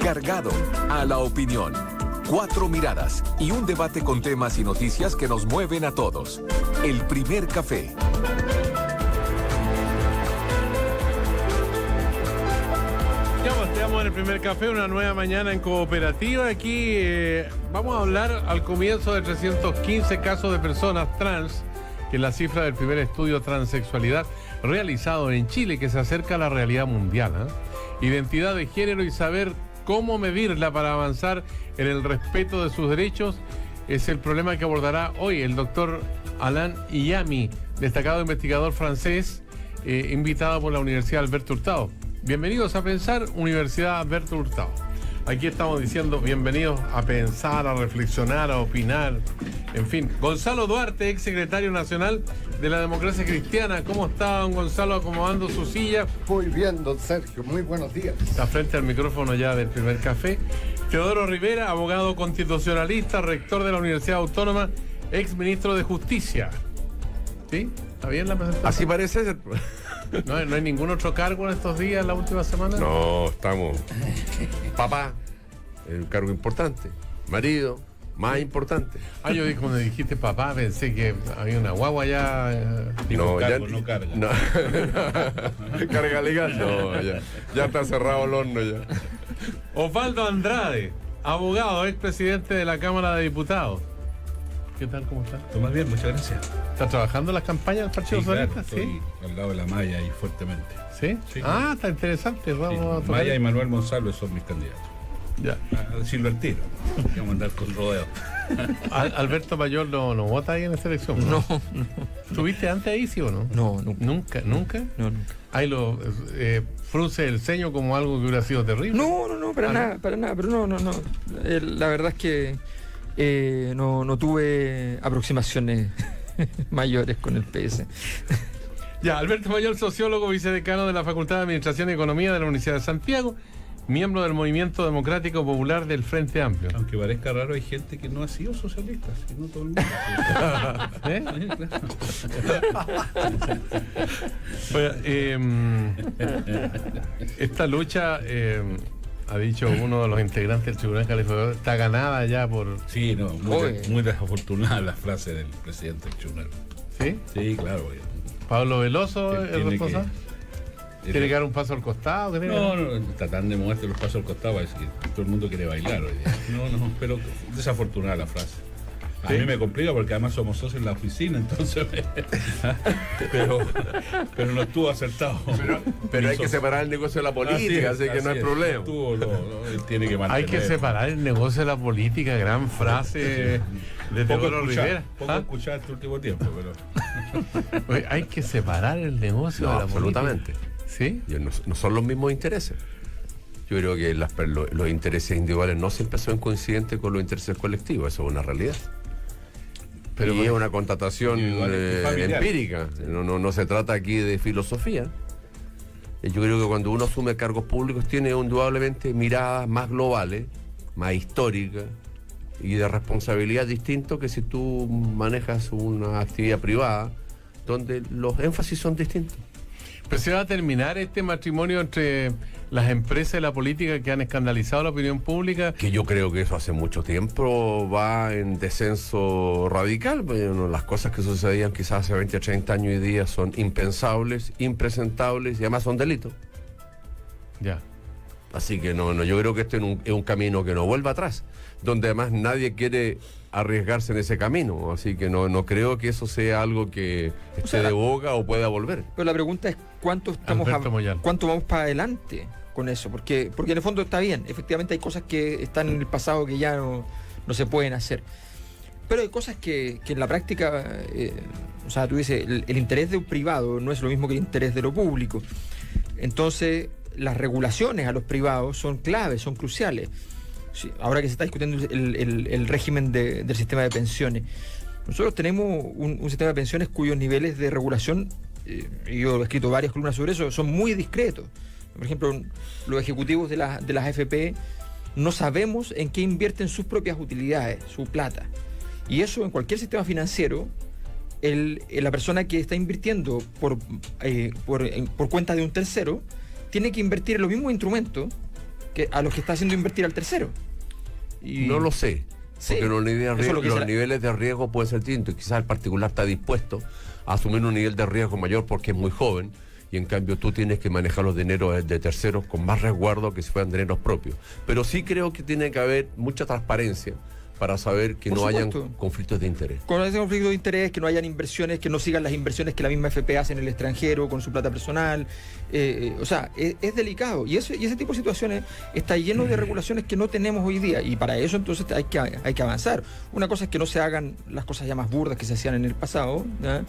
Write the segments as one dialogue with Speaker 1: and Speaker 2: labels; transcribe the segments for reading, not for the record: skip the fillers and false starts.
Speaker 1: cargado a la opinión. 4 miradas y un debate con temas y noticias que nos mueven a todos. El primer café.
Speaker 2: Estamos en el primer café, una nueva mañana en Cooperativa. Aquí vamos a hablar al comienzo de 315 casos de personas trans, que es la cifra del primer estudio transexualidad realizado en Chile, que se acerca a la realidad mundial. Identidad de género y saber cómo medirla para avanzar en el respeto de sus derechos es el problema que abordará hoy el doctor Alain Iyami, destacado investigador francés, invitado por la Universidad Alberto Hurtado. Bienvenidos a Pensar, Universidad Alberto Hurtado. Aquí estamos diciendo bienvenidos a pensar, a reflexionar, a opinar, en fin. Gonzalo Duarte, ex secretario nacional de la Democracia Cristiana. ¿Cómo está, don Gonzalo, acomodando su silla?
Speaker 3: Muy bien, don Sergio, muy buenos días.
Speaker 2: Está frente al micrófono ya del primer café. Teodoro Rivera, abogado constitucionalista, rector de la Universidad Autónoma, ex ministro de Justicia. ¿Sí? ¿Está bien la presentación?
Speaker 4: Así parece ser.
Speaker 2: ¿No hay ningún otro cargo en estos días, la última semana?
Speaker 4: No, estamos. Papá, es un cargo importante. Marido, más importante.
Speaker 2: Yo cuando dijiste papá pensé que había una guagua ya.
Speaker 4: No,
Speaker 5: cargo,
Speaker 4: ya
Speaker 5: no carga.
Speaker 4: No. Carga legal. No, ya está cerrado el horno ya.
Speaker 2: Osvaldo Andrade, abogado, expresidente de la Cámara de Diputados. ¿Qué tal? ¿Cómo está?
Speaker 5: Todo más bien, muchas gracias.
Speaker 2: ¿Está trabajando en las campañas del Partido Socialista?
Speaker 5: Claro, estoy al lado de la Maya ahí fuertemente.
Speaker 2: ¿Sí?
Speaker 5: Sí.
Speaker 2: Está interesante. Vamos a tocar.
Speaker 5: Maya y Manuel Monsalvo son mis candidatos.
Speaker 2: Ya.
Speaker 5: A decirlo al tiro. Vamos a andar con rodeo.
Speaker 2: Alberto Mayor no vota ahí en esta elección.
Speaker 6: No.
Speaker 2: ¿Estuviste antes ahí, sí o no?
Speaker 6: No, nunca.
Speaker 2: ¿Nunca?
Speaker 6: No, nunca.
Speaker 2: Ahí frunce el ceño como algo que hubiera sido terrible.
Speaker 6: No, para nada, pero no. La verdad es que no tuve aproximaciones mayores con el PS.
Speaker 2: Ya, Alberto Mayor, sociólogo, vicedecano de la Facultad de Administración y Economía de la Universidad de Santiago, miembro del Movimiento Democrático Popular del Frente Amplio.
Speaker 5: Aunque parezca raro, hay gente que no ha sido socialista, sino todo el mundo.
Speaker 2: Esta lucha, ha dicho uno de los integrantes del Tribunal Calificador, está ganada ya por...
Speaker 5: Sí, no, muy desafortunada la frase del presidente del tribunal.
Speaker 2: ¿Sí?
Speaker 5: Sí, claro.
Speaker 2: Pablo Veloso
Speaker 5: Él
Speaker 2: es
Speaker 5: tiene
Speaker 2: responsable. ¿Quiere dar un paso al costado?
Speaker 5: No, está tan de muerte los pasos al costado, parece que todo el mundo quiere bailar hoy día. No, pero desafortunada la frase. A
Speaker 2: ¿Sí?
Speaker 5: mí me complica porque además somos socios en la oficina, entonces pero no estuvo acertado.
Speaker 4: Pero hay que separar el negocio de la política, así que no hay problema.
Speaker 5: Él tiene que mantener.
Speaker 2: Hay que separar el negocio de la política, gran frase de Teodoro Rivera.
Speaker 5: Poco escuchar este último tiempo, pero...
Speaker 2: Oye, hay que separar el negocio de la
Speaker 4: absolutamente.
Speaker 2: política. ¿Sí?
Speaker 4: No son los mismos intereses. Yo creo que los intereses individuales no siempre son coincidentes con los intereses colectivos, eso es una realidad. Pero es una constatación empírica, no se trata aquí de filosofía. Yo creo que cuando uno asume cargos públicos tiene indudablemente miradas más globales, más históricas y de responsabilidad distinto que si tú manejas una actividad privada donde los énfasis son distintos.
Speaker 2: Pero se va a terminar este matrimonio entre las empresas y la política que han escandalizado la opinión pública.
Speaker 4: Que yo creo que eso hace mucho tiempo va en descenso radical. Las cosas que sucedían quizás hace 20 o 30 años hoy día son impensables, impresentables y además son delitos.
Speaker 2: Ya.
Speaker 4: Así que yo creo que este es un camino que no vuelva atrás, donde además nadie quiere arriesgarse en ese camino, así que no creo que eso sea algo que esté de boga o pueda volver.
Speaker 6: Pero la pregunta es ¿cuánto vamos para adelante con eso? Porque en el fondo está bien, efectivamente hay cosas que están en el pasado que ya no se pueden hacer. Pero hay cosas que en la práctica, tú dices, el interés de un privado no es lo mismo que el interés de lo público. Entonces, las regulaciones a los privados son claves, son cruciales. Sí, ahora que se está discutiendo el régimen del sistema de pensiones, nosotros tenemos un sistema de pensiones cuyos niveles de regulación, yo he escrito varias columnas sobre eso, son muy discretos. Por ejemplo, los ejecutivos de las AFP no sabemos en qué invierten sus propias utilidades, su plata. Y eso en cualquier sistema financiero, la persona que está invirtiendo por cuenta de un tercero, tiene que invertir en los mismos instrumentos a los que está haciendo invertir al tercero.
Speaker 4: Y no lo sé.
Speaker 6: Sí,
Speaker 4: porque los niveles de riesgo pueden ser distintos. Quizás el particular está dispuesto a asumir un nivel de riesgo mayor porque es muy joven, y en cambio tú tienes que manejar los dineros de terceros con más resguardo que si fueran dineros propios. Pero sí creo que tiene que haber mucha transparencia para saber que no hayan conflictos de interés.
Speaker 6: Con ese conflicto de interés, que no hayan inversiones, que no sigan las inversiones que la misma FP hace en el extranjero con su plata personal. O sea, es delicado. Y ese tipo de situaciones está lleno de regulaciones que no tenemos hoy día. Y para eso entonces hay que avanzar. Una cosa es que no se hagan las cosas ya más burdas que se hacían en el pasado, ¿ya?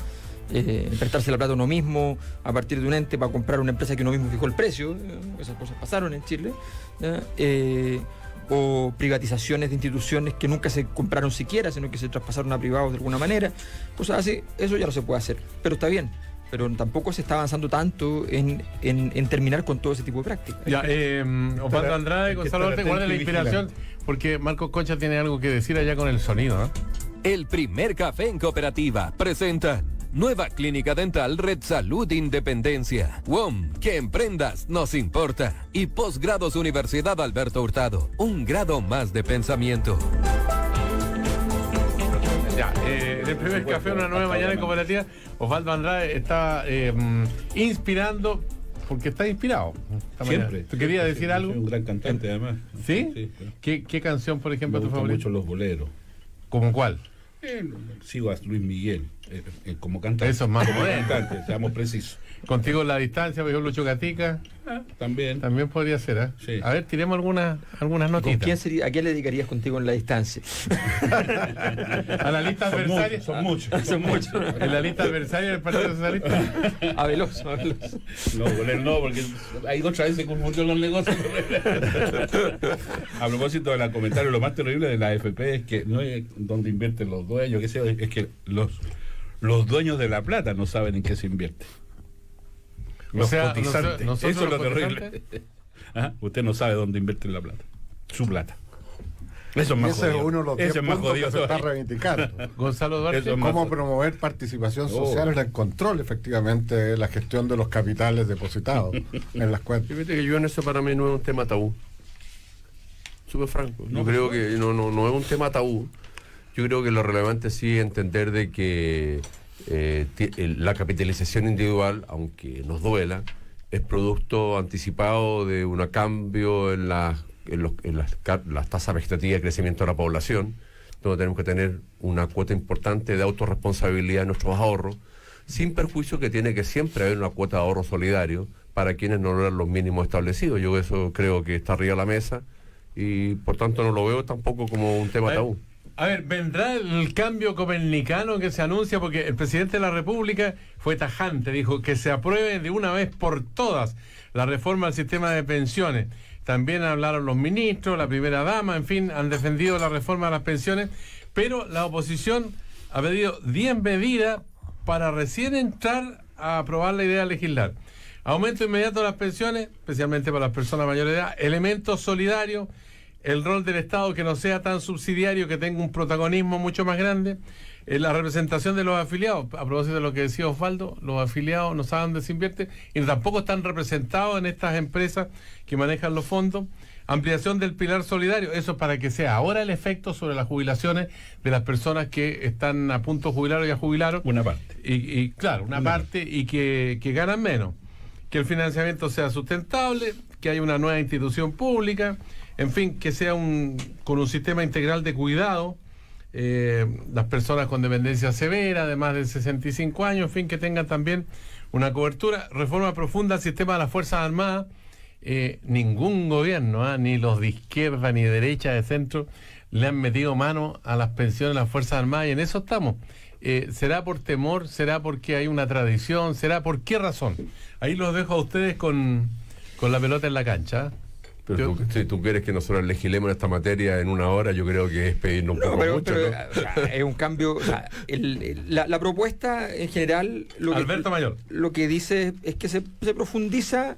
Speaker 6: Prestarse la plata a uno mismo a partir de un ente para comprar una empresa que uno mismo fijó el precio. Esas cosas pasaron en Chile, ¿ya? O privatizaciones de instituciones que nunca se compraron siquiera, sino que se traspasaron a privados de alguna manera, cosas así. Eso ya no se puede hacer, pero está bien. Pero tampoco se está avanzando tanto en terminar con todo ese tipo de prácticas.
Speaker 2: Ya, Osvaldo Andrade, Gonzalo Orte, guarden la inspiración, porque Marcos Concha tiene algo que decir allá con el sonido, ¿no?
Speaker 1: El primer café en Cooperativa presenta nueva clínica dental Red Salud Independencia. WOM, que emprendas nos importa. Y posgrados Universidad Alberto Hurtado, un grado más de pensamiento.
Speaker 2: Ya, en el primer café, una nueva mañana en Cooperativa, Osvaldo Andrade está inspirando, porque está inspirado.
Speaker 5: Siempre.
Speaker 2: ¿Tú querías decir algo?
Speaker 5: Soy un gran cantante, además.
Speaker 2: ¿Sí?
Speaker 5: Sí, claro.
Speaker 2: ¿Qué canción, por ejemplo,
Speaker 5: Me
Speaker 2: tu
Speaker 5: gustan
Speaker 2: favorita?
Speaker 5: mucho los boleros.
Speaker 2: ¿Cómo cuál?
Speaker 5: Sigo a Luis Miguel como cantante.
Speaker 2: Eso es más
Speaker 5: como
Speaker 2: moderno.
Speaker 5: cantante, seamos precisos.
Speaker 2: Contigo en la distancia, por ejemplo, Chucatica.
Speaker 5: También.
Speaker 2: También podría ser, ¿eh?
Speaker 5: Sí.
Speaker 2: A ver, tiremos algunas
Speaker 6: ¿Con
Speaker 2: notitas.
Speaker 6: ¿A quién le dedicarías contigo en la distancia?
Speaker 2: A la lista adversaria.
Speaker 5: Son muchos.
Speaker 6: Son muchos.
Speaker 2: En la lista adversaria del Partido Socialista.
Speaker 6: A Veloso.
Speaker 5: No, bolero no, porque ahí otra vez se confundió los negocios. A propósito del comentario, lo más terrible de la AFP es que no es donde invierten los dueños, es que los dueños de la plata no saben en qué se invierte. Los cotizantes.
Speaker 2: nosotros
Speaker 5: Eso es lo
Speaker 2: los
Speaker 5: terrible. Ajá, usted no sabe dónde invierte la plata. Su plata. Eso es más
Speaker 3: Ese
Speaker 5: jodido.
Speaker 3: es uno de los 10 puntos que se está reivindicando.
Speaker 2: Gonzalo Duarte.
Speaker 5: Eso es más
Speaker 3: Cómo
Speaker 5: jodido.
Speaker 3: promover participación social en el control, efectivamente, de la gestión de los capitales depositados en las cuentas.
Speaker 4: Fíjate que yo en eso para mí no es un tema tabú. Súper franco. Yo creo que no es un tema tabú. Yo creo que lo relevante sí es entender de que la capitalización individual, aunque nos duela, es producto anticipado de un cambio en las tasas vegetativas de crecimiento de la población, donde tenemos que tener una cuota importante de autorresponsabilidad en nuestros ahorros, sin perjuicio que tiene que siempre haber una cuota de ahorro solidario para quienes no logran los mínimos establecidos. Yo eso creo que está arriba de la mesa y por tanto no lo veo tampoco como un tema tabú.
Speaker 2: A ver, ¿vendrá el cambio copernicano que se anuncia? Porque el presidente de la República fue tajante, dijo que se apruebe de una vez por todas la reforma al sistema de pensiones. También hablaron los ministros, la primera dama, en fin, han defendido la reforma de las pensiones, pero la oposición ha pedido 10 medidas para recién entrar a aprobar la idea de legislar. Aumento inmediato de las pensiones, especialmente para las personas mayores de edad, elementos solidarios, el rol del Estado que no sea tan subsidiario, que tenga un protagonismo mucho más grande, la representación de los afiliados. A propósito de lo que decía Osvaldo, los afiliados no saben dónde se invierte y tampoco están representados en estas empresas que manejan los fondos. Ampliación del pilar solidario, eso para que sea ahora el efecto sobre las jubilaciones de las personas que están a punto de jubilar o ya jubilaron.
Speaker 5: Una parte.
Speaker 2: Y claro, una parte y que ganan menos. Que el financiamiento sea sustentable, que haya una nueva institución pública, en fin, que sea con un sistema integral de cuidado, las personas con dependencia severa, de más de 65 años, en fin, que tengan también una cobertura, reforma profunda al sistema de las Fuerzas Armadas. Ningún gobierno, ni los de izquierda, ni de derecha, de centro, le han metido mano a las pensiones de las Fuerzas Armadas y en eso estamos. ¿Será por temor? ¿Será porque hay una tradición? ¿Será por qué razón? Ahí los dejo a ustedes con la pelota en la cancha.
Speaker 4: Pero si tú quieres que nosotros legislemos en esta materia en una hora, yo creo que es pedirnos un poco mucho, ¿no?
Speaker 6: O sea, es un cambio. O sea, la propuesta en general.
Speaker 2: Alberto Mayor.
Speaker 6: Lo que dice es que se profundiza.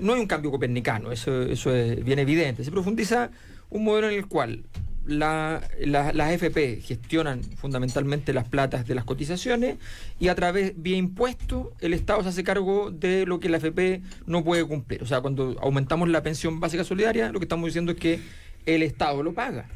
Speaker 6: No hay un cambio copernicano, eso es bien evidente. Se profundiza un modelo en el cual las AFP gestionan fundamentalmente las platas de las cotizaciones y a través, vía impuestos, el Estado se hace cargo de lo que la AFP no puede cumplir. O sea, cuando aumentamos la pensión básica solidaria, lo que estamos diciendo es que el Estado lo paga.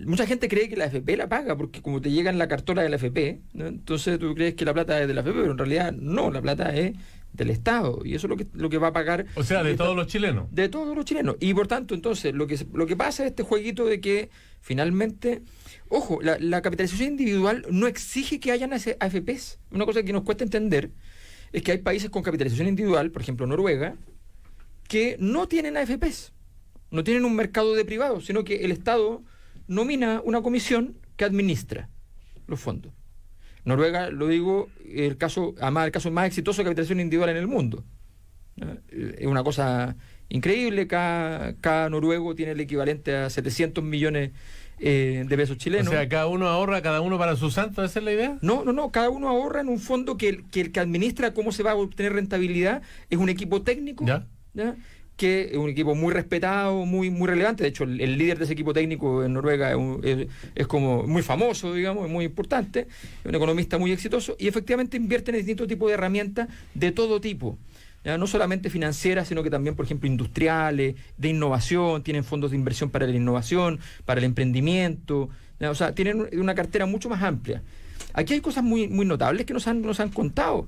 Speaker 6: Mucha gente cree que la AFP la paga porque como te llega en la cartola de la AFP, ¿no? Entonces tú crees que la plata es de la AFP, pero en realidad no, la plata es del Estado y eso es lo que va a pagar.
Speaker 2: O sea, de todos los chilenos.
Speaker 6: De todos los chilenos. Y por tanto, entonces, lo que pasa es este jueguito de que finalmente, ojo, la capitalización individual no exige que hayan AFPs. Una cosa que nos cuesta entender es que hay países con capitalización individual, por ejemplo Noruega, que no tienen AFPs. No tienen un mercado de privados, sino que el Estado nomina una comisión que administra los fondos. Noruega, lo digo, el caso más exitoso de capitalización individual en el mundo. Es una cosa increíble. Cada noruego tiene el equivalente a 700 millones de pesos chilenos.
Speaker 2: O sea, cada uno ahorra, cada uno para su santo, ¿esa es la idea?
Speaker 6: No, cada uno ahorra en un fondo que el que administra cómo se va a obtener rentabilidad es un equipo técnico. ¿Ya? Que es un equipo muy respetado, muy relevante. De hecho, el líder de ese equipo técnico en Noruega es como muy famoso, digamos, es muy importante, es un economista muy exitoso, y efectivamente invierte en distintos tipos de herramientas de todo tipo, ¿ya? No solamente financieras, sino que también, por ejemplo, industriales, de innovación, tienen fondos de inversión para la innovación, para el emprendimiento, ¿ya? O sea, tienen una cartera mucho más amplia. Aquí hay cosas muy notables que nos han contado.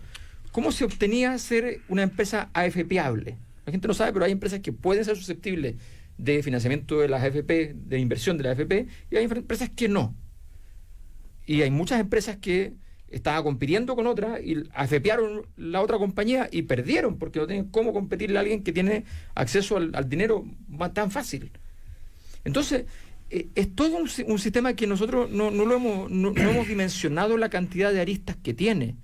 Speaker 6: ¿Cómo se obtenía ser una empresa AFPable? La gente no sabe, pero hay empresas que pueden ser susceptibles de financiamiento de las AFP, de inversión de las AFP, y hay empresas que no. Y hay muchas empresas que estaban compitiendo con otras y AFParon la otra compañía y perdieron porque no tienen cómo competirle a alguien que tiene acceso al dinero tan fácil. Entonces, es todo un sistema que nosotros no hemos dimensionado la cantidad de aristas que tiene.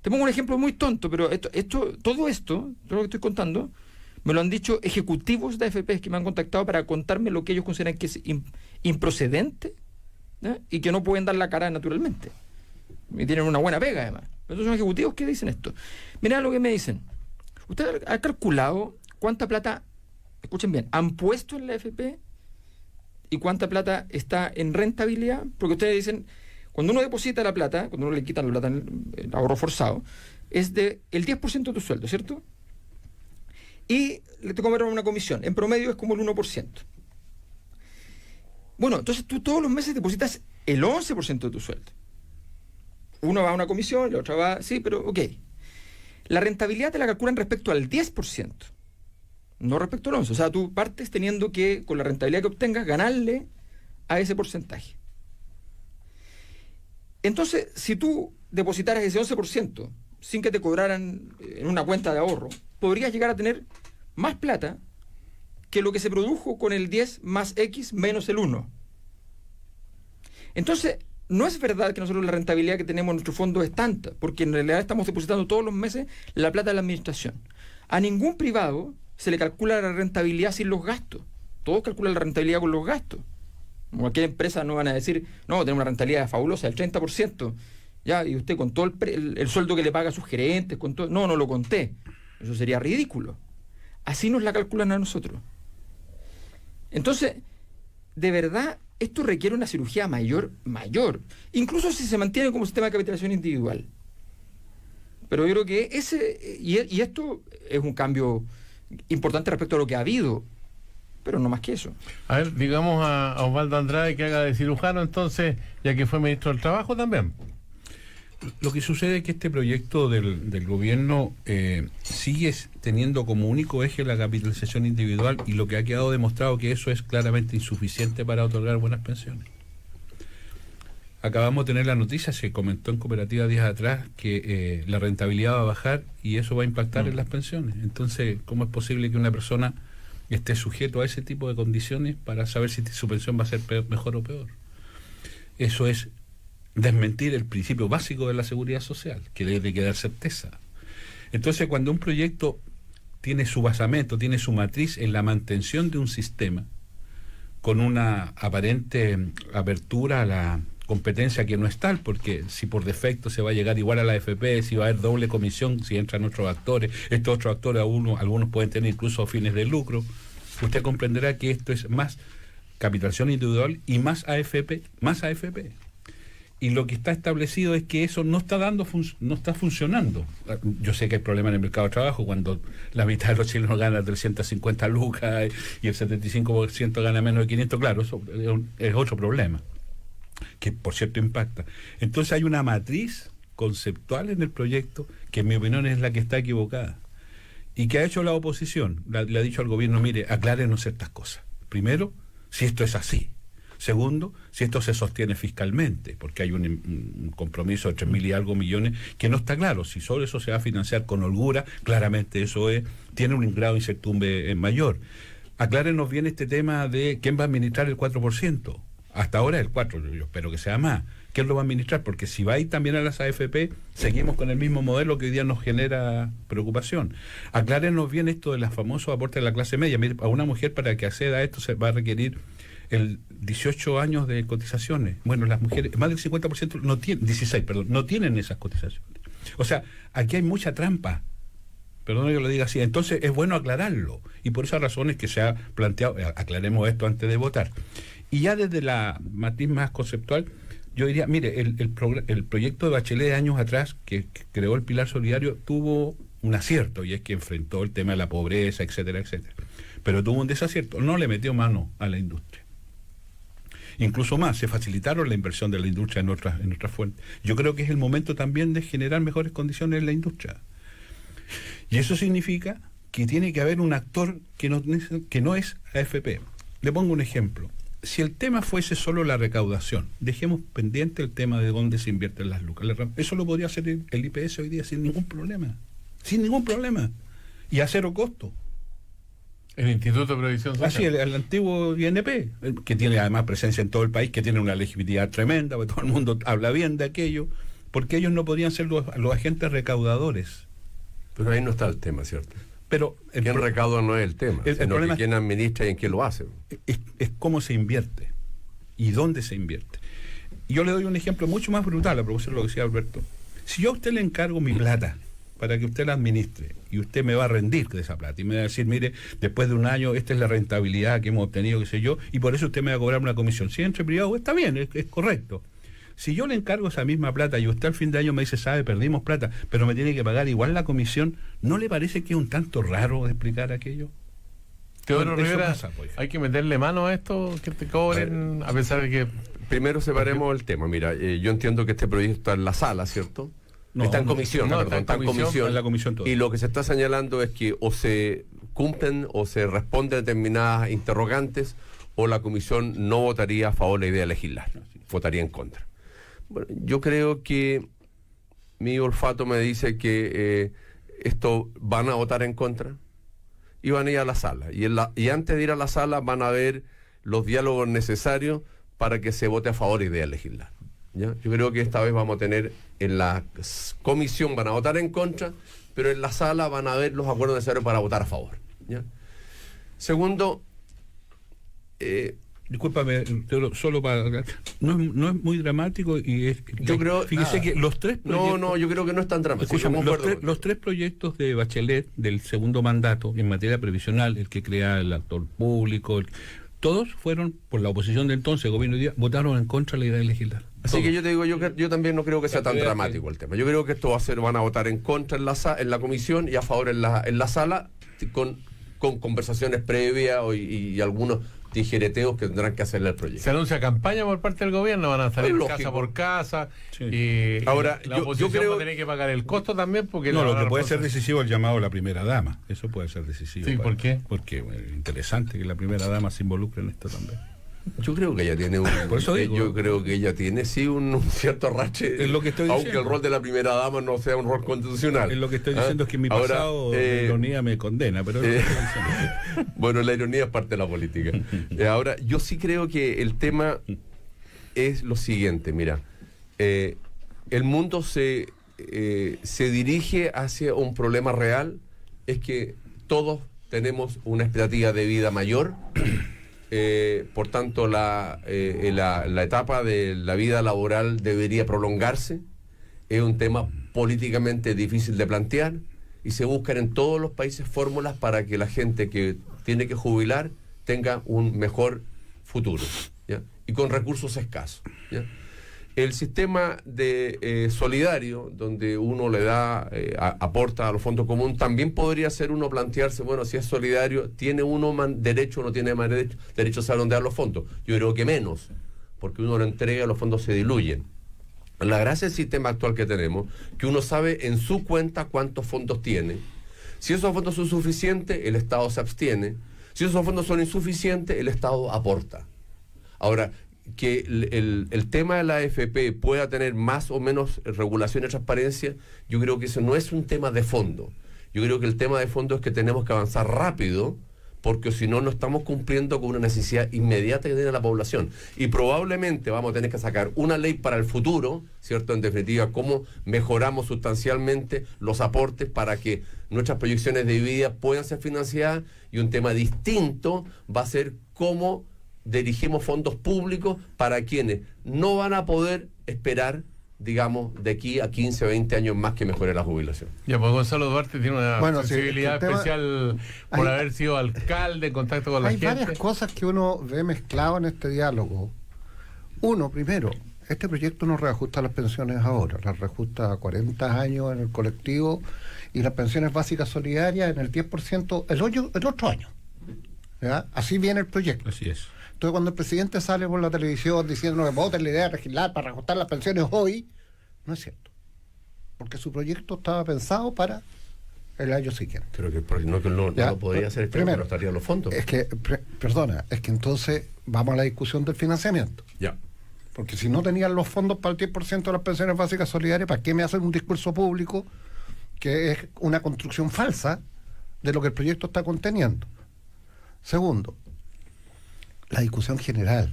Speaker 6: Te pongo un ejemplo muy tonto, pero todo lo que estoy contando, me lo han dicho ejecutivos de AFPs que me han contactado para contarme lo que ellos consideran que es improcedente, ¿no? Y que no pueden dar la cara naturalmente. Y tienen una buena pega, además. Estos son ejecutivos que dicen esto. Mirá lo que me dicen. ¿Usted ha calculado cuánta plata, escuchen bien, han puesto en la AFP y cuánta plata está en rentabilidad? Porque ustedes dicen, cuando uno deposita la plata, cuando uno le quitan la plata en el ahorro forzado, es del 10% de tu sueldo, ¿cierto? Y le te cobran una comisión. En promedio es como el 1%. Bueno, entonces tú todos los meses depositas el 11% de tu sueldo. Uno va a una comisión, la otra va... Sí, pero ok. La rentabilidad te la calculan respecto al 10%, no respecto al 11%. O sea, tú partes teniendo que, con la rentabilidad que obtengas, ganarle a ese porcentaje. Entonces, si tú depositaras ese 11% sin que te cobraran en una cuenta de ahorro, podrías llegar a tener más plata que lo que se produjo con el 10 más X menos el 1. Entonces, no es verdad que nosotros la rentabilidad que tenemos en nuestro fondo es tanta, porque en realidad estamos depositando todos los meses la plata de la administración. A ningún privado se le calcula la rentabilidad sin los gastos. Todos calculan la rentabilidad con los gastos. Cualquier empresa no van a decir, no, tenemos una rentabilidad fabulosa del 30%. Ya, y usted con todo el sueldo que le paga a sus gerentes, con todo, no lo conté. Eso sería ridículo. Así nos la calculan a nosotros. Entonces, de verdad, esto requiere una cirugía mayor, incluso si se mantiene como sistema de capitalización individual. Pero yo creo que y esto es un cambio importante respecto a lo que ha habido, pero no más que eso.
Speaker 2: A ver, digamos a Osvaldo Andrade que haga de cirujano entonces, ya que fue ministro del Trabajo también.
Speaker 5: Lo que sucede es que este proyecto del gobierno sigue teniendo como único eje la capitalización individual, y lo que ha quedado demostrado que eso es claramente insuficiente para otorgar buenas pensiones. Acabamos de tener la noticia, se comentó en Cooperativa días atrás, que la rentabilidad va a bajar y eso va a impactar en las pensiones. Entonces, ¿cómo es posible que una persona esté sujeto a ese tipo de condiciones para saber si su pensión va a ser mejor o peor? Eso es desmentir el principio básico de la seguridad social, que debe quedar certeza. Entonces, cuando un proyecto tiene su basamento, tiene su matriz en la mantención de un sistema, con una aparente apertura a la competencia que no es tal, porque si por defecto se va a llegar igual a la AFP, si va a haber doble comisión, si entran otros actores, estos otros actores algunos pueden tener incluso fines de lucro, usted comprenderá que esto es más capitalización individual y más AFP. Y lo que está establecido es que eso no está no está funcionando. Yo sé que hay problemas en el mercado de trabajo cuando la mitad de los chilenos gana 350 lucas y el 75% gana menos de 500, claro, eso es otro problema, que por cierto impacta. Entonces hay una matriz conceptual en el proyecto que en mi opinión es la que está equivocada y que ha hecho la oposición. Le ha dicho al gobierno, mire, aclárenos ciertas cosas. Primero, si esto es así. Segundo, si esto se sostiene fiscalmente, porque hay un compromiso de 3.000 y algo millones que no está claro. Si solo eso se va a financiar con holgura, claramente eso tiene un grado de incertidumbre mayor. Aclárenos bien este tema de quién va a administrar el 4%. Hasta ahora el 4%, yo espero que sea más. ¿Quién lo va a administrar? Porque si va a ir también a las AFP, seguimos con el mismo modelo que hoy día nos genera preocupación. Aclárenos bien esto de los famosos aportes de la clase media. Mire, a una mujer para que acceda a esto se va a requerir 18 años de cotizaciones. Bueno, las mujeres, más del 50% no tienen, 16, perdón, no tienen esas cotizaciones. O sea, aquí hay mucha trampa. Perdón que lo diga así. Entonces es bueno aclararlo. Y por esas razones que se ha planteado, aclaremos esto antes de votar. Y ya desde la matiz más conceptual, yo diría, mire, el proyecto de Bachelet de años atrás, que creó el Pilar Solidario, tuvo un acierto, y es que enfrentó el tema de la pobreza, etcétera, etcétera. Pero tuvo un desacierto, no le metió mano a la industria. Incluso más, se facilitaron la inversión de la industria en otras fuentes. Yo creo que es el momento también de generar mejores condiciones en la industria. Y eso significa que tiene que haber un actor que no es AFP. Le pongo un ejemplo. Si el tema fuese solo la recaudación, dejemos pendiente el tema de dónde se invierten las lucas. Eso lo podría hacer el IPS hoy día sin ningún problema. Sin ningún problema. Y a cero costo.
Speaker 2: El Instituto de Previsión Social.
Speaker 5: Así, el antiguo INP, que tiene además presencia en todo el país, que tiene una legitimidad tremenda, porque todo el mundo habla bien de aquello, porque ellos no podrían ser los agentes recaudadores.
Speaker 4: Pero ahí no está el tema, ¿cierto?
Speaker 5: Pero
Speaker 4: quién recauda no es el tema, sino que quién administra y en quién lo hace.
Speaker 5: Es cómo se invierte y dónde se invierte. Y yo le doy un ejemplo mucho más brutal, a propósito de lo que decía Alberto. Si yo a usted le encargo mi plata para que usted la administre y usted me va a rendir de esa plata y me va a decir, mire, después de un año esta es la rentabilidad que hemos obtenido, qué sé yo, y por eso usted me va a cobrar una comisión. Si entre privado, está bien, es correcto. Si yo le encargo esa misma plata y usted al fin de año me dice, sabe, perdimos plata, pero me tiene que pagar igual la comisión, ¿no le parece que es un tanto raro de explicar aquello?
Speaker 2: Teodoro Rivera, hay que meterle mano a esto, que te cobren, a pesar de que...
Speaker 4: Primero separemos el tema. Mira, yo entiendo que este proyecto está en la sala, ¿cierto?
Speaker 5: No,
Speaker 4: está en comisión,
Speaker 5: está en la comisión todo.
Speaker 4: Y lo que se está señalando es que o se cumplen o se responden determinadas interrogantes, o la comisión no votaría a favor de la idea de legislar, votaría en contra. Bueno, yo creo que mi olfato me dice que esto van a votar en contra y van a ir a la sala. Y antes de ir a la sala van a ver los diálogos necesarios para que se vote a favor de la idea de legislar. ¿Ya? Yo creo que esta vez vamos a tener, en la comisión van a votar en contra, pero en la sala van a ver los acuerdos necesarios para votar a favor. ¿Ya? Segundo,
Speaker 5: discúlpame, solo para... No es muy dramático y es...
Speaker 4: Yo creo...
Speaker 5: Fíjese que los tres proyectos...
Speaker 4: No, yo creo que no es tan dramático.
Speaker 5: Escúchame, los tres proyectos de Bachelet del segundo mandato en materia previsional, el que crea el actor público, todos fueron, por la oposición de entonces, gobierno de día, votaron en contra de la idea de legislar.
Speaker 4: Así que yo te digo, yo también no creo que sea tan dramático el tema. Yo creo que esto van a votar en contra en la comisión y a favor en la sala, con conversaciones previas y algunos tijereteos que tendrán que hacerle al proyecto.
Speaker 2: Se anuncia campaña por parte del gobierno, van a salir casa por casa. Sí. Y
Speaker 4: ahora,
Speaker 2: la oposición yo creo, va a tener que pagar el costo también, porque
Speaker 5: no, lo que puede ser decisivo es el llamado a la primera dama. Eso puede ser decisivo.
Speaker 2: Sí, ¿por qué?
Speaker 5: Porque es interesante que la primera dama se involucre en esto también.
Speaker 4: Yo creo que ella tiene yo creo que ella tiene sí un cierto arrastre,
Speaker 5: es lo que estoy
Speaker 4: aunque
Speaker 5: diciendo.
Speaker 4: El rol de la primera dama no sea un rol constitucional.
Speaker 5: Es lo que estoy diciendo, es que mi pasado la ironía me condena, pero
Speaker 4: bueno, la ironía es parte de la política. Ahora, yo sí creo que el tema es lo siguiente, mira, el mundo se dirige hacia un problema real, es que todos tenemos una expectativa de vida mayor. Por tanto, la etapa de la vida laboral debería prolongarse. Es un tema políticamente difícil de plantear y se buscan en todos los países fórmulas para que la gente que tiene que jubilar tenga un mejor futuro, ¿ya? Y con recursos escasos, ¿ya? El sistema de solidario, donde uno le da, aporta a los fondos comunes, también podría ser uno plantearse, bueno, si es solidario, ¿tiene uno derecho o no tiene más derecho a saber dónde dar los fondos? Yo creo que menos, porque uno lo entrega y los fondos se diluyen. La gracia del sistema actual que tenemos, que uno sabe en su cuenta cuántos fondos tiene. Si esos fondos son suficientes, el Estado se abstiene. Si esos fondos son insuficientes, el Estado aporta. Ahora, que el tema de la AFP pueda tener más o menos regulación y transparencia, yo creo que eso no es un tema de fondo. Yo creo que el tema de fondo es que tenemos que avanzar rápido, porque si no, no estamos cumpliendo con una necesidad inmediata que tiene la población. Y probablemente vamos a tener que sacar una ley para el futuro, ¿cierto? En definitiva, cómo mejoramos sustancialmente los aportes para que nuestras proyecciones de vida puedan ser financiadas, y un tema distinto va a ser cómo dirigimos fondos públicos para quienes no van a poder esperar, digamos, de aquí a 15 o 20 años más que mejore la jubilación.
Speaker 2: Ya, pues Gonzalo Duarte tiene una sensibilidad especial por haber sido alcalde, en contacto con la gente.
Speaker 3: Hay varias cosas que uno ve mezclado en este diálogo. Uno, primero, este proyecto no reajusta las pensiones ahora, las reajusta a 40 años en el colectivo y las pensiones básicas solidarias en el 10% el otro año. ¿Ya? Así viene el proyecto.
Speaker 5: Así es.
Speaker 3: Entonces, cuando el presidente sale por la televisión diciendo que voten la idea de legislar para reajustar las pensiones hoy, no es cierto. Porque su proyecto estaba pensado para el año siguiente.
Speaker 4: Pero que no lo podría hacer, primero, no estarían los fondos.
Speaker 3: Es que, perdona, es que entonces vamos a la discusión del financiamiento.
Speaker 4: Ya.
Speaker 3: Porque si no tenían los fondos para el 10% de las pensiones básicas solidarias, ¿para qué me hacen un discurso público que es una construcción falsa de lo que el proyecto está conteniendo? Segundo, la discusión general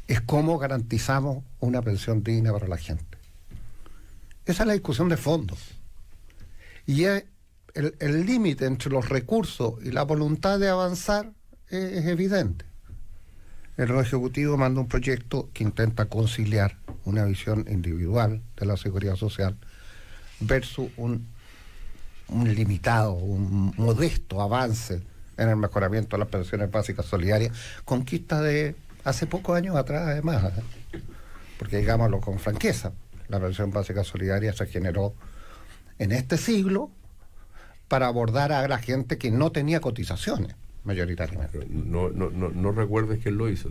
Speaker 3: es cómo garantizamos una pensión digna para la gente. Esa es la discusión de fondo. Y el límite entre los recursos y la voluntad de avanzar es evidente. El Ejecutivo manda un proyecto que intenta conciliar una visión individual de la seguridad social versus un limitado, un modesto avance en el mejoramiento de las pensiones básicas solidarias, conquista de hace pocos años atrás, además, porque digámoslo con franqueza, la pensión básica solidaria se generó en este siglo para abordar a la gente que no tenía cotizaciones, mayoritariamente.
Speaker 4: No recuerdes quién lo hizo.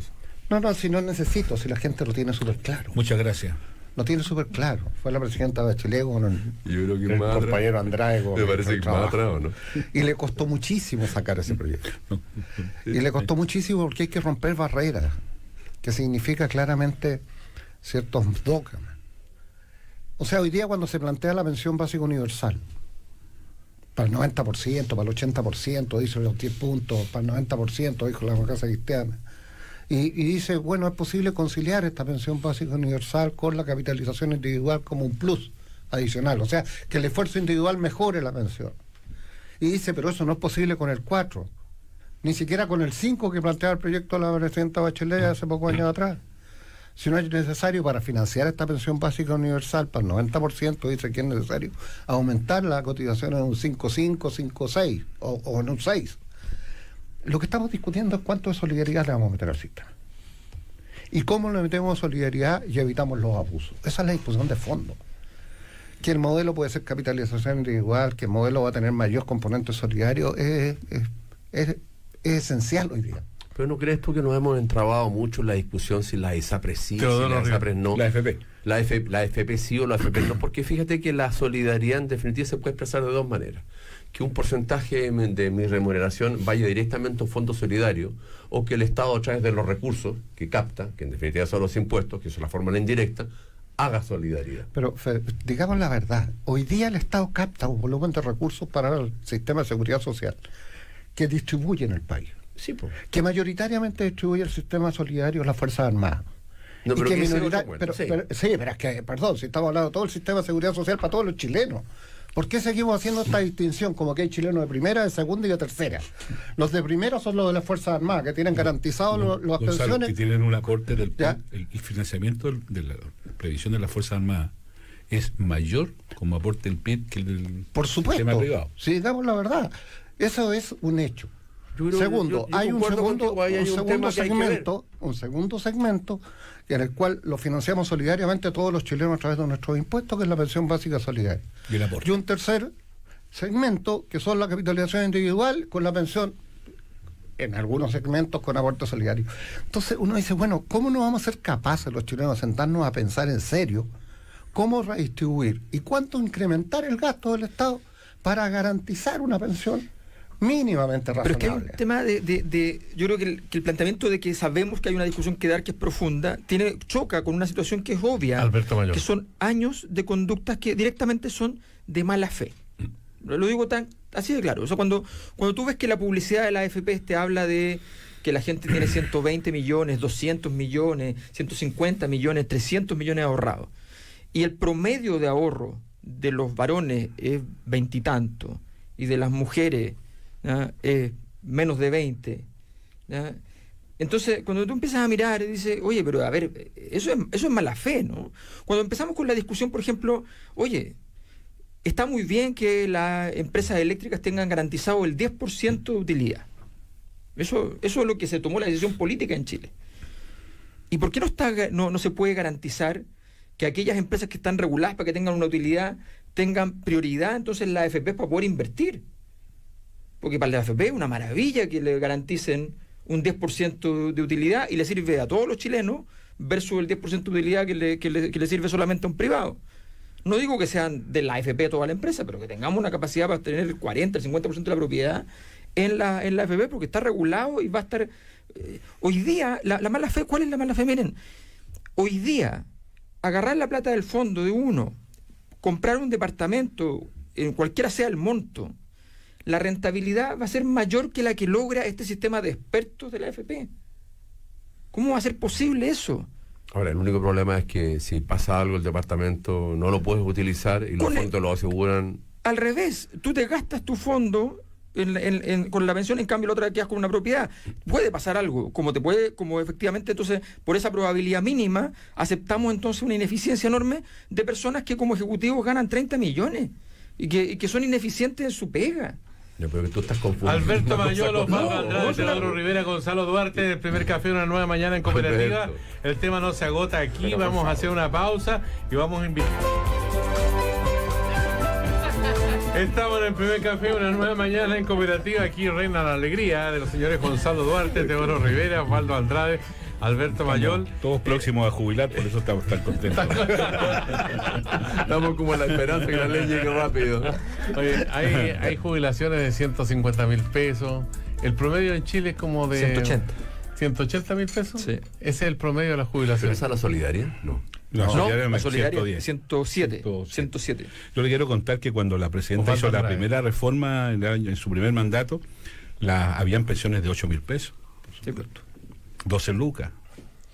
Speaker 3: No, si no necesito, si la gente lo tiene súper claro.
Speaker 5: Muchas gracias.
Speaker 3: Lo tiene súper claro. Fue la presidenta Bachelet con
Speaker 4: el
Speaker 3: compañero Andrade.
Speaker 4: Me parece que más atrás, ¿no?
Speaker 3: Y le costó muchísimo sacar ese proyecto. Y le costó muchísimo porque hay que romper barreras, que significa claramente ciertos dogmas. O sea, hoy día cuando se plantea la pensión básica universal, para el 90%, para el 80%, dice los 10 puntos, para el 90%, dijo la democracia cristiana. Y dice, bueno, es posible conciliar esta pensión básica universal con la capitalización individual como un plus adicional, o sea, que el esfuerzo individual mejore la pensión. Y dice, pero eso no es posible con el 4, ni siquiera con el 5 que planteaba el proyecto de la presidenta Bachelet hace pocos años atrás. Si no es necesario para financiar esta pensión básica universal para el 90%, dice que es necesario aumentar la cotización en un 5,5, 5,6 o en un 6. Lo que estamos discutiendo es cuánto de solidaridad le vamos a meter al sistema. Y cómo le metemos solidaridad y evitamos los abusos. Esa es la discusión de fondo. Que el modelo puede ser capitalización individual, que el modelo va a tener mayor componente solidario, es esencial hoy día.
Speaker 4: Pero ¿no crees tú que nos hemos entrabado mucho en la discusión si la ISAPRES sí, si la ISAPRES no?
Speaker 5: La AFP.
Speaker 4: La AFP sí o la AFP no, porque fíjate que la solidaridad en definitiva se puede expresar de dos maneras. Que un porcentaje de mi remuneración vaya directamente a un fondo solidario, o que el Estado, a través de los recursos que capta, que en definitiva son los impuestos, que son la forma indirecta, haga solidaridad.
Speaker 3: Pero digamos la verdad, hoy día el Estado capta un volumen de recursos para el sistema de seguridad social que distribuye en el país.
Speaker 4: Sí, pues.
Speaker 3: Que mayoritariamente distribuye el sistema solidario las Fuerzas Armadas.
Speaker 4: No, pero
Speaker 3: que
Speaker 4: sí,
Speaker 3: pero es que, perdón, si estamos hablando de todo el sistema de seguridad social para todos los chilenos. ¿Por qué seguimos haciendo esta distinción como que hay chilenos de primera, de segunda y de tercera? Los de primera son los de las Fuerzas Armadas, que tienen garantizados las pensiones.
Speaker 5: Que tienen un aporte del el financiamiento de la previsión de las Fuerzas Armadas es mayor como aporte del PIB que el del
Speaker 3: Por supuesto,
Speaker 5: sistema privado.
Speaker 3: Si digamos la verdad, eso es un hecho. Segundo, hay un segundo segmento en el cual lo financiamos solidariamente todos los chilenos a través de nuestros impuestos, que es la pensión básica solidaria. Y un tercer segmento, que son la capitalización individual con la pensión, en algunos segmentos con aporte solidario. Entonces uno dice, bueno, ¿cómo no vamos a ser capaces los chilenos de sentarnos a pensar en serio cómo redistribuir y cuánto incrementar el gasto del Estado para garantizar una pensión mínimamente razonable?
Speaker 6: Pero es que hay un tema yo creo que el planteamiento de que sabemos que hay una discusión que dar que es profunda, choca con una situación que es obvia,
Speaker 2: Alberto Mayor,
Speaker 6: que son años de conductas que directamente son de mala fe. Lo digo así de claro. O sea, cuando tú ves que la publicidad de la AFP te habla de que la gente tiene 120 millones, 200 millones, 150 millones, 300 millones ahorrados, y el promedio de ahorro de los varones es 20 y tanto, y de las mujeres es menos de 20, ¿ya? Entonces, cuando tú empiezas a mirar y dices, oye, pero a ver, eso es mala fe, ¿no? Cuando empezamos con la discusión, por ejemplo, oye, está muy bien que las empresas eléctricas tengan garantizado el 10% de utilidad. Eso es lo que se tomó la decisión política en Chile. ¿Y por qué no se puede garantizar que aquellas empresas que están reguladas para que tengan una utilidad tengan prioridad entonces la AFP para poder invertir? Porque para la AFP es una maravilla que le garanticen un 10% de utilidad y le sirve a todos los chilenos versus el 10% de utilidad que le sirve solamente a un privado. No digo que sean de la AFP toda la empresa, pero que tengamos una capacidad para tener el 40, el 50% de la propiedad en la AFP, porque está regulado y va a estar... hoy día, la mala fe, ¿cuál es la mala fe? Miren, hoy día, agarrar la plata del fondo de uno, comprar un departamento, cualquiera sea el monto, la rentabilidad va a ser mayor que la que logra este sistema de expertos de la AFP. ¿Cómo va a ser posible eso?
Speaker 4: Ahora, el único problema es que si pasa algo el departamento no lo puedes utilizar y los fondos lo aseguran.
Speaker 6: Al revés, tú te gastas tu fondo con la pensión, en cambio la otra quedas con una propiedad. Puede pasar algo, como efectivamente, entonces, por esa probabilidad mínima, aceptamos entonces una ineficiencia enorme de personas que como ejecutivos ganan 30 millones y que son ineficientes en su pega.
Speaker 4: No, pero que tú estás confundido.
Speaker 2: Alberto Mayor, Osvaldo Andrade, Teodoro Rivera, Gonzalo Duarte, el primer café, una nueva mañana en Cooperativa. El tema no se agota aquí, pero vamos a hacer una pausa y vamos a invitar. Estamos en el primer café, una nueva mañana en Cooperativa. Aquí reina la alegría de los señores Gonzalo Duarte, Teodoro Rivera, Osvaldo Andrade, Alberto Mayor.
Speaker 5: Todos próximos a jubilar, por eso estamos tan contentos.
Speaker 4: Estamos como en la esperanza que la ley llegue rápido.
Speaker 2: Oye, hay jubilaciones de 150.000 pesos. El promedio en Chile es como de...
Speaker 6: 180.
Speaker 2: ¿180.000 pesos?
Speaker 6: Sí.
Speaker 2: Ese es el promedio de la jubilación.
Speaker 4: ¿Pero esa es la solidaria? No.
Speaker 5: La
Speaker 6: solidaria 107.
Speaker 5: Yo le quiero contar que cuando la presidenta hizo la primera reforma en su primer mandato, habían pensiones de 8.000 pesos.
Speaker 6: Sí,
Speaker 5: 12 lucas.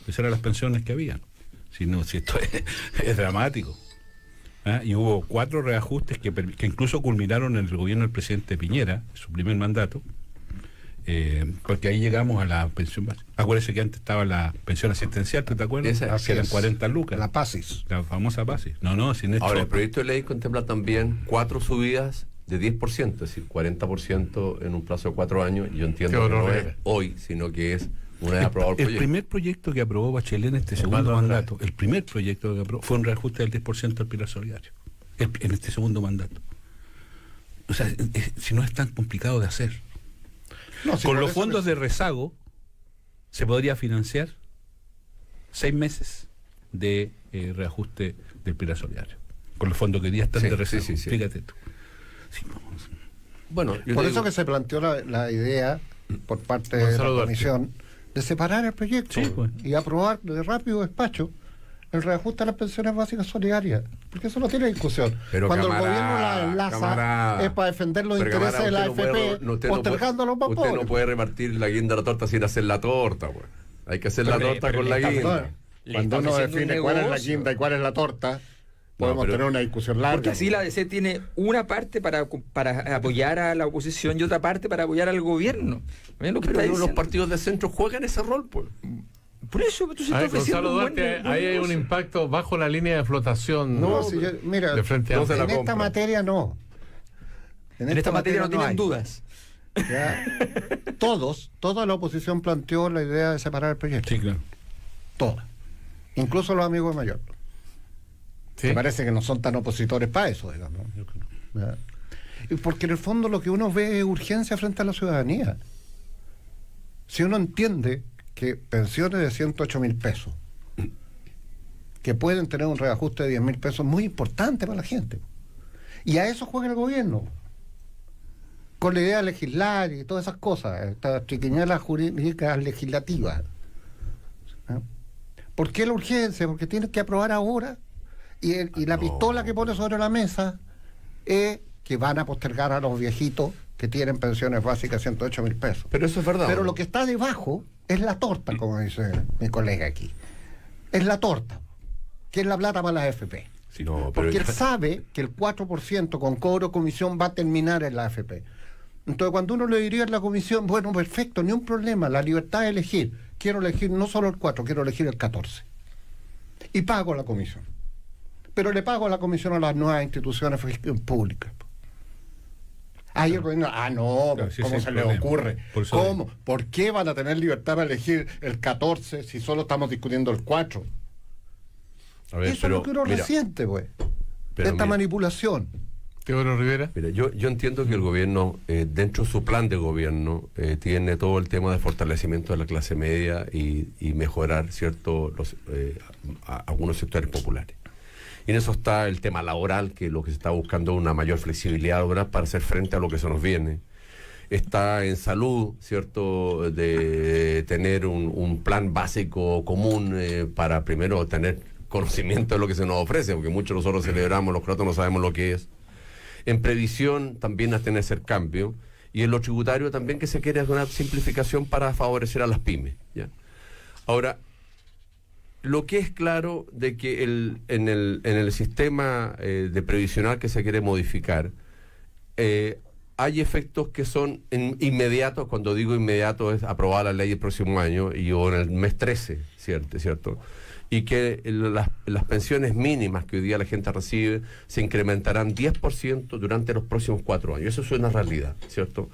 Speaker 5: Esas eran las pensiones que habían. Si esto es dramático. Y hubo 4 reajustes que incluso culminaron en el gobierno del presidente Piñera, su primer mandato, porque ahí llegamos a la pensión básica. Acuérdense que antes estaba la pensión asistencial, ¿te acuerdas? Que eran 40 lucas.
Speaker 3: La PASIS.
Speaker 5: La famosa PASIS. No, sin esto.
Speaker 4: Ahora, el proyecto de ley contempla también 4 subidas de 10%, es decir, 40% en un plazo de 4 años. Y yo entiendo que no es hoy, sino que es una vez aprobado el proyecto. El
Speaker 5: primer proyecto que aprobó Bachelet en este segundo mandato, el primer proyecto que aprobó fue un reajuste del 10% del pilar solidario, en este segundo mandato. O sea, si no es tan complicado de hacer. No, si con los fondos de rezago se podría financiar 6 meses de reajuste del pilar solidario. Con los fondos que ya están de rezago. Sí. Fíjate tú. Sí,
Speaker 3: bueno, por eso que se planteó la idea por parte de la Comisión de separar el proyecto y aprobar de rápido despacho el reajuste a las pensiones básicas solidarias, porque eso no tiene discusión.
Speaker 4: Pero
Speaker 3: cuando el gobierno la enlaza es para defender los intereses de la AFP, postergando a los más pobres.
Speaker 4: Usted no puede repartir la guinda de la torta sin hacer la torta, pues. Hay que hacer la torta con la guinda.
Speaker 3: Cuando uno define cuál es la guinda y cuál es la torta, podemos tener una discusión larga.
Speaker 6: Porque así la ADC tiene una parte para apoyar a la oposición y otra parte para apoyar al gobierno.
Speaker 4: Pero los partidos de centro juegan ese rol, pues.
Speaker 6: Por eso tú se estás
Speaker 2: Gonzalo Duarte, ahí hay un impacto bajo la línea de flotación.
Speaker 3: Mira,
Speaker 2: de frente a
Speaker 3: en esta materia no.
Speaker 6: En esta materia no tienen dudas.
Speaker 3: ¿ya? Toda la oposición planteó la idea de separar el proyecto.
Speaker 5: Sí, claro.
Speaker 3: Toda. Incluso los amigos de Mayor.
Speaker 2: ¿Sí?
Speaker 3: Me parece que no son tan opositores para eso, digamos. ¿Ya? Y porque en el fondo lo que uno ve es urgencia frente a la ciudadanía. Si uno entiende que pensiones de 108.000 pesos, que pueden tener un reajuste de 10.000 pesos, muy importante para la gente. Y a eso juega el gobierno. Con la idea de legislar y todas esas cosas, estas triquiñuelas jurídicas legislativas. ¿Ah? ¿Por qué la urgencia? Porque tienes que aprobar ahora y la pistola que pone sobre la mesa es que van a postergar a los viejitos que tienen pensiones básicas 108.000 pesos.
Speaker 4: Pero eso es verdad.
Speaker 3: Pero
Speaker 4: ¿no?
Speaker 3: lo que está debajo es la torta, como dice mi colega aquí. Es la torta, que es la plata para las AFP.
Speaker 4: Sí, no, pero
Speaker 3: Porque él sabe que el 4% con cobro comisión va a terminar en la AFP. Entonces, cuando uno le diría a la comisión, bueno, perfecto, ni un problema, la libertad de elegir. Quiero elegir no solo el 4, quiero elegir el 14. Y pago la comisión. Pero le pago la comisión a las nuevas instituciones públicas. Ahí el gobierno, no,
Speaker 5: claro, sí,
Speaker 3: ¿cómo se les ocurre? ¿Cómo? ¿Por qué van a tener libertad para elegir el 14 si solo estamos discutiendo el 4?
Speaker 4: A ver,
Speaker 3: Eso es lo que uno resiente, güey. Esta manipulación.
Speaker 2: Teodoro Rivera.
Speaker 4: Mira, yo entiendo que el gobierno, dentro de su plan de gobierno, tiene todo el tema de fortalecimiento de la clase media y mejorar, ¿cierto?, algunos sectores populares. Y en eso está el tema laboral, que lo que se está buscando es una mayor flexibilidad ahora para hacer frente a lo que se nos viene. Está en salud, ¿cierto?, de tener un plan básico común para primero tener conocimiento de lo que se nos ofrece, porque muchos nosotros celebramos, los croatas no sabemos lo que es. En previsión también a tener ese cambio, y en lo tributario también que se quiere una simplificación para favorecer a las pymes, ¿ya? Ahora, lo que es claro de que en el sistema de previsional que se quiere modificar, hay efectos que son inmediatos. Cuando digo inmediato es aprobada la ley el próximo año o en el mes 13, ¿cierto? Y que las pensiones mínimas que hoy día la gente recibe se incrementarán 10% durante los próximos 4 años. Eso es una realidad, ¿cierto?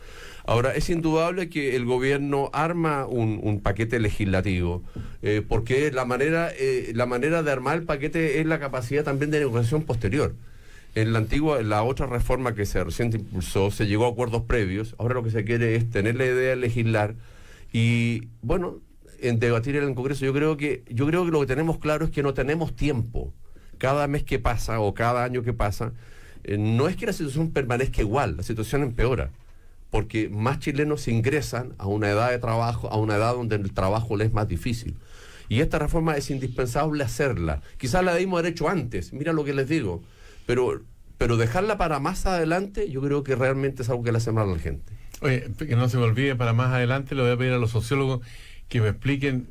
Speaker 4: Ahora, es indudable que el gobierno arma un paquete legislativo, porque la manera de armar el paquete es la capacidad también de negociación posterior. En la otra reforma que se recién impulsó, se llegó a acuerdos previos. Ahora lo que se quiere es tener la idea de legislar y, bueno, en debatir en el Congreso. Yo creo que lo que tenemos claro es que no tenemos tiempo. Cada mes que pasa o cada año que pasa, no es que la situación permanezca igual, la situación empeora, porque más chilenos ingresan a una edad de trabajo, a una edad donde el trabajo les es más difícil. Y esta reforma es indispensable hacerla. Quizás la debimos haber hecho antes, mira lo que les digo, pero dejarla para más adelante, yo creo que realmente es algo que le hace mal a la gente.
Speaker 2: Oye, que no se me olvide, para más adelante le voy a pedir a los sociólogos que me expliquen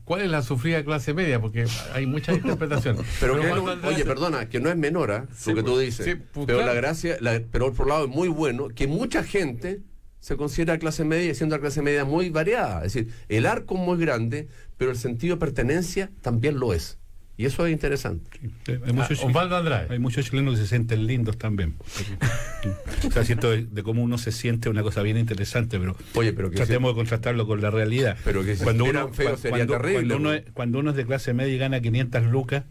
Speaker 2: cuál es la sufrida clase media, porque hay muchas interpretaciones.
Speaker 4: Pero oye, perdona, que no es menor, lo que tú dices. Sí, pues, pero claro. Pero por otro lado es muy bueno que mucha gente se considera clase media, siendo la clase media muy variada. Es decir, el arco es muy grande, pero el sentido de pertenencia también lo es. Y eso es interesante.
Speaker 5: Sí, Osvaldo Andrade. Hay muchos chilenos que se sienten lindos también. O sea, siento de cómo uno se siente una cosa bien interesante, pero, que tratemos de contrastarlo con la realidad.
Speaker 4: Pero que si fueran feos sería terrible.
Speaker 5: Cuando uno es de clase media y gana 500 lucas,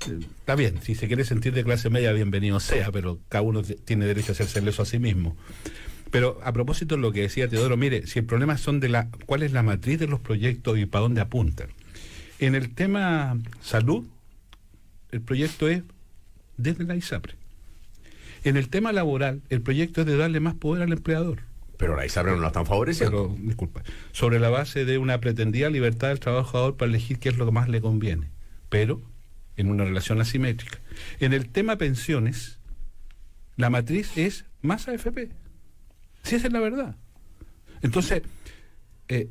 Speaker 5: está bien. Si se quiere sentir de clase media, bienvenido sea, pero cada uno tiene derecho a hacerse eso a sí mismo. Pero a propósito de lo que decía Teodoro, mire, si el problema son cuál es la matriz de los proyectos y para dónde apuntan. En el tema salud, el proyecto es desde la ISAPRE. En el tema laboral, el proyecto es de darle más poder al empleador.
Speaker 4: Pero la ISAPRE no la están favoreciendo.
Speaker 5: Pero, disculpa, sobre la base de una pretendida libertad del trabajador para elegir qué es lo que más le conviene, pero en una relación asimétrica. En el tema pensiones, la matriz es más AFP. Sí, esa es la verdad. Entonces,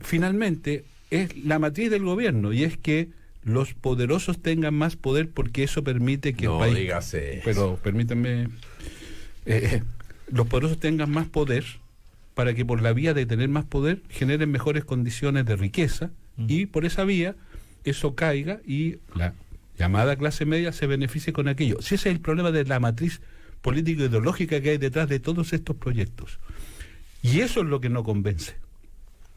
Speaker 5: finalmente, es la matriz del gobierno, y es que los poderosos tengan más poder, porque eso permite que
Speaker 4: no
Speaker 5: el país...
Speaker 4: digas eso.
Speaker 5: Pero permítanme... los poderosos tengan más poder para que por la vía de tener más poder generen mejores condiciones de riqueza, y por esa vía eso caiga y la llamada clase media se beneficie con aquello. Si ese es el problema de la matriz político-ideológica que hay detrás de todos estos proyectos. Y eso es lo que no convence.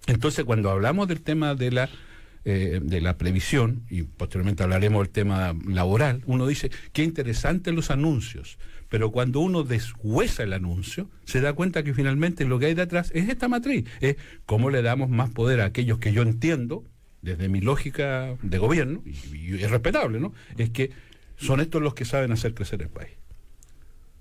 Speaker 5: Entonces, cuando hablamos del tema de la previsión, y posteriormente hablaremos del tema laboral, uno dice, qué interesantes los anuncios, pero cuando uno deshuesa el anuncio, se da cuenta que finalmente lo que hay detrás es esta matriz, es cómo le damos más poder a aquellos que yo entiendo, desde mi lógica de gobierno, y es respetable, ¿no? Es que son estos los que saben hacer crecer el país.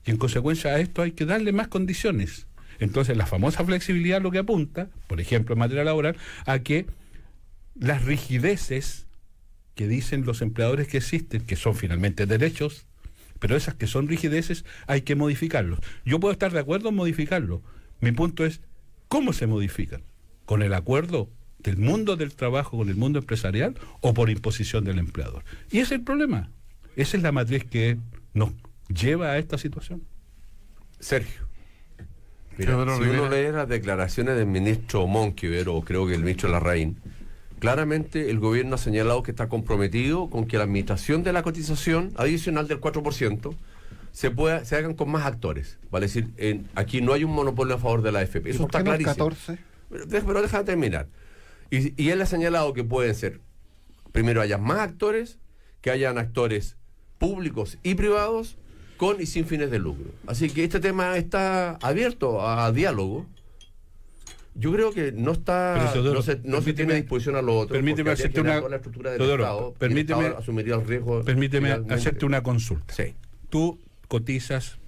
Speaker 5: Y en consecuencia a esto hay que darle más condiciones. Entonces la famosa flexibilidad lo que apunta, por ejemplo en materia laboral, a que las rigideces que dicen los empleadores que existen, que son finalmente derechos, pero esas que son rigideces hay que modificarlos. Yo puedo estar de acuerdo en modificarlo. Mi punto es, ¿cómo se modifican? ¿Con el acuerdo del mundo del trabajo con el mundo empresarial o por imposición del empleador? Y ese es el problema. Esa es la matriz que nos lleva a esta situación.
Speaker 4: Sergio. Mira, si uno lee las declaraciones del ministro Monkever, o creo que el ministro Larraín, claramente el gobierno ha señalado que está comprometido con que la administración de la cotización adicional del 4% se hagan con más actores. Vale decir, aquí no hay un monopolio a favor de la AFP. Eso está clarísimo.
Speaker 3: 14?
Speaker 4: Pero déjame terminar. Y él ha señalado que pueden ser, primero haya más actores, que hayan actores públicos y privados, con y sin fines de lucro. Así que este tema está abierto a diálogo. Yo creo que no está, no se tiene disposición a lo otro.
Speaker 5: Permíteme hacerte una,
Speaker 4: la estructura del Estado,
Speaker 5: permíteme,
Speaker 4: el Estado asumiría el riesgo.
Speaker 5: Permíteme hacerte una consulta.
Speaker 4: Sí.
Speaker 5: Tú cotizas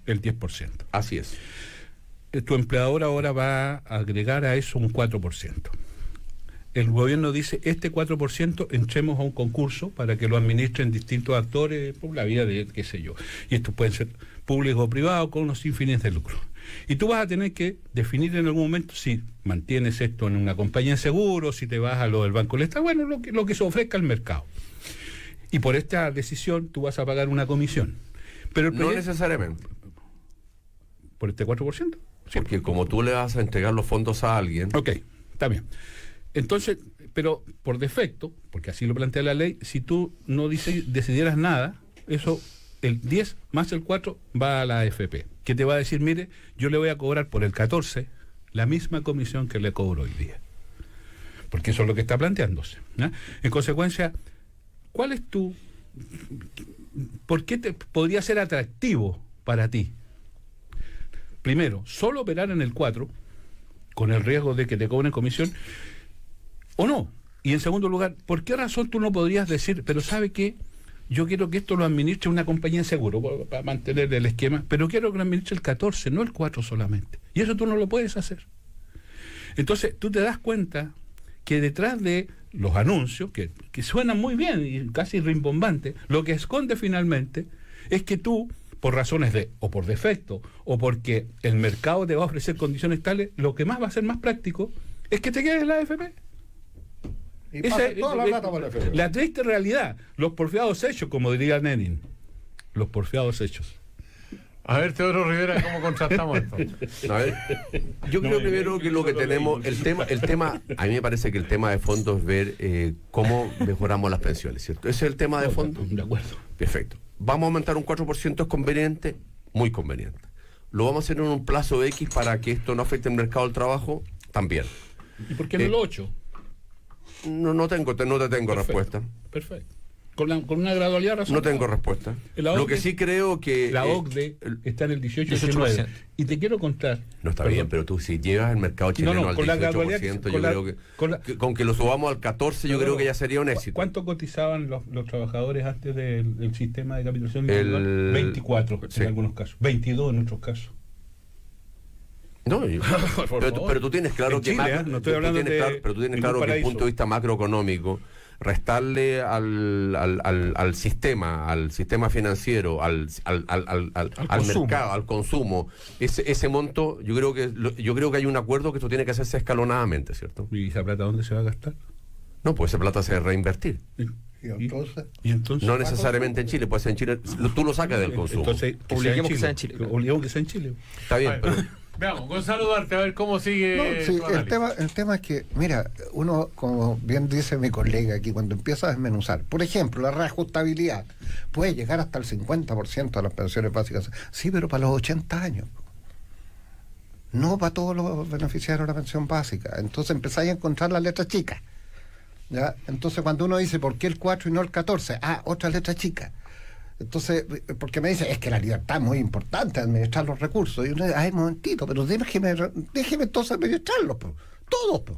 Speaker 5: el 10%.
Speaker 4: Así es.
Speaker 5: Tu empleador ahora va a agregar a eso un 4%. El gobierno dice, este 4% entremos a un concurso para que lo administren distintos actores por la vía de qué sé yo. Y estos pueden ser públicos o privados con unos sin fines de lucro. Y tú vas a tener que definir en algún momento si mantienes esto en una compañía de seguros, si te vas a lo del Banco del Estado, bueno, lo que se ofrezca al mercado. Y por esta decisión tú vas a pagar una comisión. Pero
Speaker 4: no necesariamente.
Speaker 5: ¿Por este 4%? Sí.
Speaker 4: Porque como tú le vas a entregar los fondos a alguien...
Speaker 5: Ok, está bien. Entonces, pero por defecto, porque así lo plantea la ley, si tú no decidieras nada, eso, el 10 más el 4 va a la AFP, que te va a decir, mire, yo le voy a cobrar por el 14 la misma comisión que le cobro hoy día. Porque eso es lo que está planteándose, ¿no? En consecuencia, ¿cuál es por qué te podría ser atractivo para ti? Primero, solo operar en el 4, con el riesgo de que te cobren comisión, ¿o no? Y en segundo lugar, ¿por qué razón tú no podrías decir, pero ¿sabe qué? Yo quiero que esto lo administre una compañía de seguro para mantener el esquema, pero quiero que lo administre el 14, no el 4 solamente. Y eso tú no lo puedes hacer. Entonces, tú te das cuenta que detrás de los anuncios, que suenan muy bien y casi rimbombantes, lo que esconde finalmente es que tú, por razones o por defecto, o porque el mercado te va a ofrecer condiciones tales, lo que más va a ser más práctico es que te quedes en la AFP.
Speaker 3: Y esa toda la plata para la AFP.
Speaker 5: La triste realidad, los porfiados hechos, como diría Lenin, los porfiados hechos.
Speaker 2: A ver, Teodoro Rivera, ¿cómo contrastamos esto?
Speaker 4: A ver, yo creo primero que lo que tenemos, el tema, a mí me parece que el tema de fondo es ver cómo mejoramos las pensiones, ¿cierto? Ese es el tema de fondo.
Speaker 5: De acuerdo.
Speaker 4: Perfecto. ¿Vamos a aumentar un 4%? ¿Es conveniente? Muy conveniente. ¿Lo vamos a hacer en un plazo X para que esto no afecte el mercado del trabajo? También.
Speaker 5: ¿Y por qué no lo 8?
Speaker 4: No te tengo respuesta.
Speaker 5: Perfecto. Con una gradualidad razonable.
Speaker 4: No tengo respuesta. Lo que sí creo que...
Speaker 5: La OCDE está en el 18%. Y te quiero contar...
Speaker 4: No está bien, pero tú si llevas el mercado chileno al 18%, yo creo que con que lo subamos al 14%, yo creo que ya sería un éxito.
Speaker 5: ¿Cuánto cotizaban los trabajadores antes del sistema de capitalización individual? 24 en algunos casos. 22 en otros casos.
Speaker 4: No, pero tú tienes claro que...
Speaker 5: Chile, no estoy hablando
Speaker 4: pero tú tienes claro que desde el punto de vista macroeconómico, restarle al sistema financiero, al mercado, al consumo, ese monto, yo creo que hay un acuerdo que esto tiene que hacerse escalonadamente, ¿cierto?
Speaker 5: ¿Y esa plata dónde se va a gastar?
Speaker 4: No, pues esa plata se debe reinvertir.
Speaker 3: ¿Y entonces?
Speaker 4: No necesariamente en Chile, pues en Chile tú lo sacas del consumo.
Speaker 5: Entonces, obliguemos que sea en Chile. Obligamos que sea en Chile.
Speaker 4: Está bien, pero...
Speaker 2: Veamos, Gonzalo Duarte, a ver cómo sigue.
Speaker 3: No, sí, el tema es que, mira, uno, como bien dice mi colega aquí, cuando empieza a desmenuzar, por ejemplo, la reajustabilidad puede llegar hasta el 50% de las pensiones básicas. Sí, pero para los 80 años. no para todos los beneficiarios de la pensión básica. Entonces empezáis a encontrar las letras chicas. ¿Ya? Entonces cuando uno dice, ¿por qué el 4 y no el 14? Otra letra chica. Entonces, porque me dice, es que la libertad es muy importante, administrar los recursos. Y uno dice, momentito, pero déjeme entonces administrarlos, todos,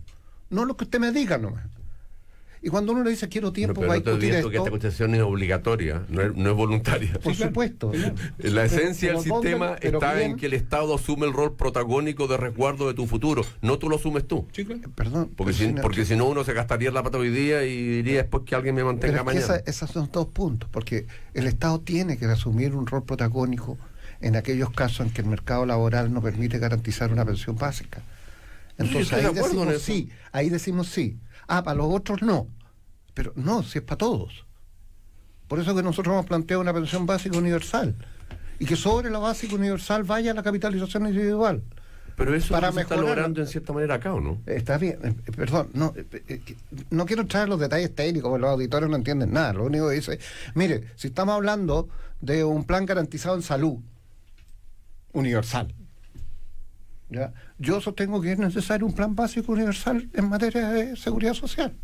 Speaker 3: no lo que usted me diga nomás. Y cuando uno le dice, quiero tiempo para discutir esto...
Speaker 4: que esta constitución es obligatoria, no es voluntaria.
Speaker 3: Por supuesto.
Speaker 4: La esencia del sistema está en que el Estado asume el rol protagónico de resguardo de tu futuro, no tú lo asumes tú.
Speaker 5: Sí, claro.
Speaker 3: Perdón.
Speaker 4: Porque si no uno se gastaría la plata hoy día y diría después que alguien me mantenga mañana.
Speaker 3: Esos son dos puntos, porque el Estado tiene que asumir un rol protagónico en aquellos casos en que el mercado laboral no permite garantizar una pensión básica. Entonces ahí decimos sí. Para los otros no. Pero no, si es para todos. Por eso que nosotros hemos planteado una pensión básica universal. Y que sobre la básica universal vaya la capitalización individual.
Speaker 4: Pero eso para se está logrando en cierta manera acá, ¿o no?
Speaker 3: Está bien, perdón, no quiero entrar en los detalles técnicos, porque los auditores no entienden nada. Lo único que dice, mire, si estamos hablando de un plan garantizado en salud universal, ¿ya? Yo sostengo que es necesario un plan básico universal en materia de seguridad social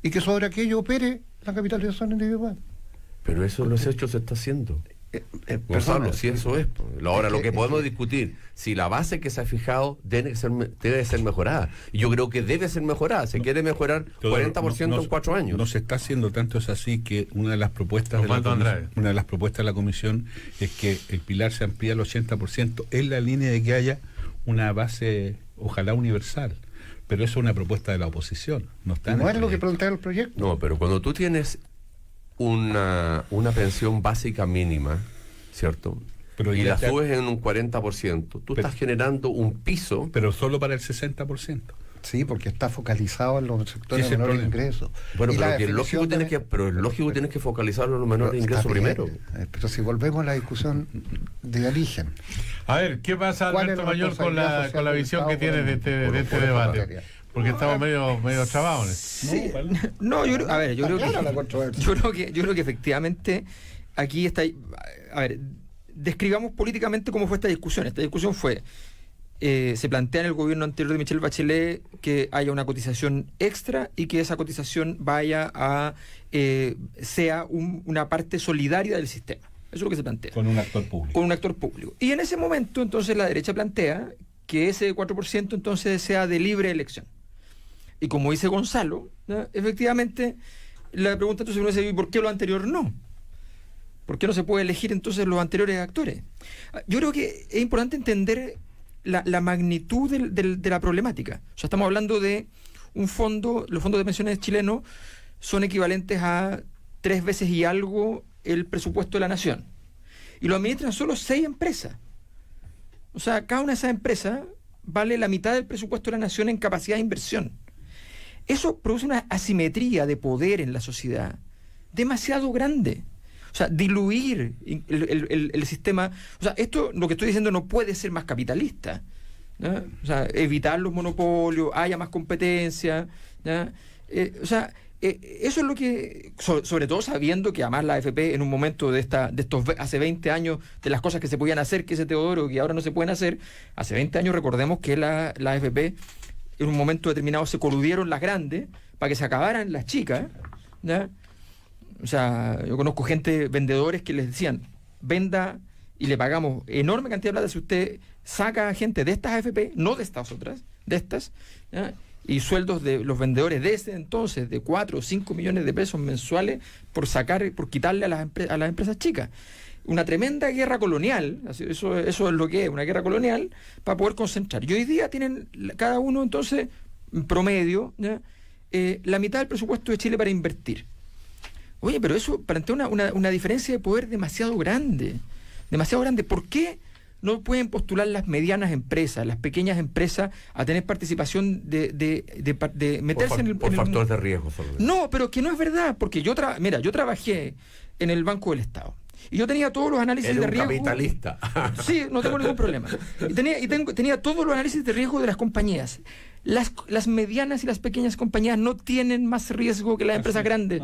Speaker 3: y que sobre aquello opere la capitalización individual.
Speaker 4: Pero eso en los hechos se está haciendo. Gonzalo, si eso es. Ahora, lo que podemos discutir, si la base que se ha fijado debe ser mejorada. Y yo creo que debe ser mejorada. Se quiere mejorar 40% en 4 años.
Speaker 5: No se está haciendo tanto, es así que una de las propuestas de la comisión es que el pilar se amplíe al 80% en la línea de que haya una base, ojalá universal. Pero eso es una propuesta de la oposición. No es
Speaker 3: lo que plantea el proyecto.
Speaker 4: No, pero cuando tú tienes una pensión básica mínima, ¿cierto? Y la subes en un 40%, tú estás generando un piso.
Speaker 5: Pero solo para el 60%.
Speaker 3: Sí, porque está focalizado en los sectores de menores ingresos.
Speaker 4: Bueno, pero es lógico tienes que focalizarlo en los menores ingresos primero.
Speaker 3: Pero si volvemos a la discusión de origen.
Speaker 2: A ver, ¿qué pasa, Alberto Mayor, con la visión que tienes de este debate? Porque estamos medio trabados.
Speaker 6: Sí. No, yo creo que efectivamente aquí está. A ver, describamos políticamente cómo fue esta discusión. Esta discusión fue, se plantea en el gobierno anterior de Michelle Bachelet que haya una cotización extra y que esa cotización vaya a sea una parte solidaria del sistema. Eso es lo que se plantea.
Speaker 5: Con un actor público.
Speaker 6: Con un actor público. Y en ese momento, entonces, la derecha plantea que ese 4% entonces sea de libre elección. Y como dice Gonzalo, ¿no? Efectivamente, la pregunta entonces uno dice, ¿y por qué lo anterior no? ¿Por qué no se puede elegir entonces los anteriores actores? Yo creo que es importante entender la magnitud de la problemática. O sea, estamos hablando de un fondo, los fondos de pensiones chilenos son equivalentes a 3 veces y algo el presupuesto de la nación. Y lo administran solo 6 empresas. O sea, cada una de esas empresas vale la mitad del presupuesto de la nación en capacidad de inversión. Eso produce una asimetría de poder en la sociedad demasiado grande. O sea, diluir el sistema. O sea, lo que estoy diciendo no puede ser más capitalista, ¿no? O sea, evitar los monopolios, haya más competencia, ¿no? Eso es lo que, sobre todo sabiendo que además la AFP en un momento de estos hace 20 años, de las cosas que se podían hacer, que ese Teodoro, que ahora no se pueden hacer, hace 20 años recordemos que la AFP en un momento determinado se coludieron las grandes para que se acabaran las chicas, ¿no? O sea, yo conozco vendedores que les decían, venda y le pagamos enorme cantidad de plata si usted saca a gente de estas AFP, no de estas otras, de estas, ¿ya? Y sueldos de los vendedores de ese entonces de 4 o 5 millones de pesos mensuales por quitarle a las empresas chicas. Una tremenda guerra colonial, eso es lo que es, una guerra colonial, para poder concentrar. Y hoy día tienen cada uno entonces, en promedio, ¿ya? La mitad del presupuesto de Chile para invertir. Oye, pero eso plantea una diferencia de poder demasiado grande. ¿Por qué no pueden postular las medianas empresas, las pequeñas empresas, a tener participación de meterse
Speaker 4: por factores de riesgo?
Speaker 6: No, pero que no es verdad, porque yo trabajé en el Banco del Estado. Y yo tenía todos los análisis de riesgo.
Speaker 4: Capitalista.
Speaker 6: Sí, no tengo ningún problema. Tenía todos los análisis de riesgo de las compañías. Las medianas y las pequeñas compañías no tienen más riesgo que las empresas grandes.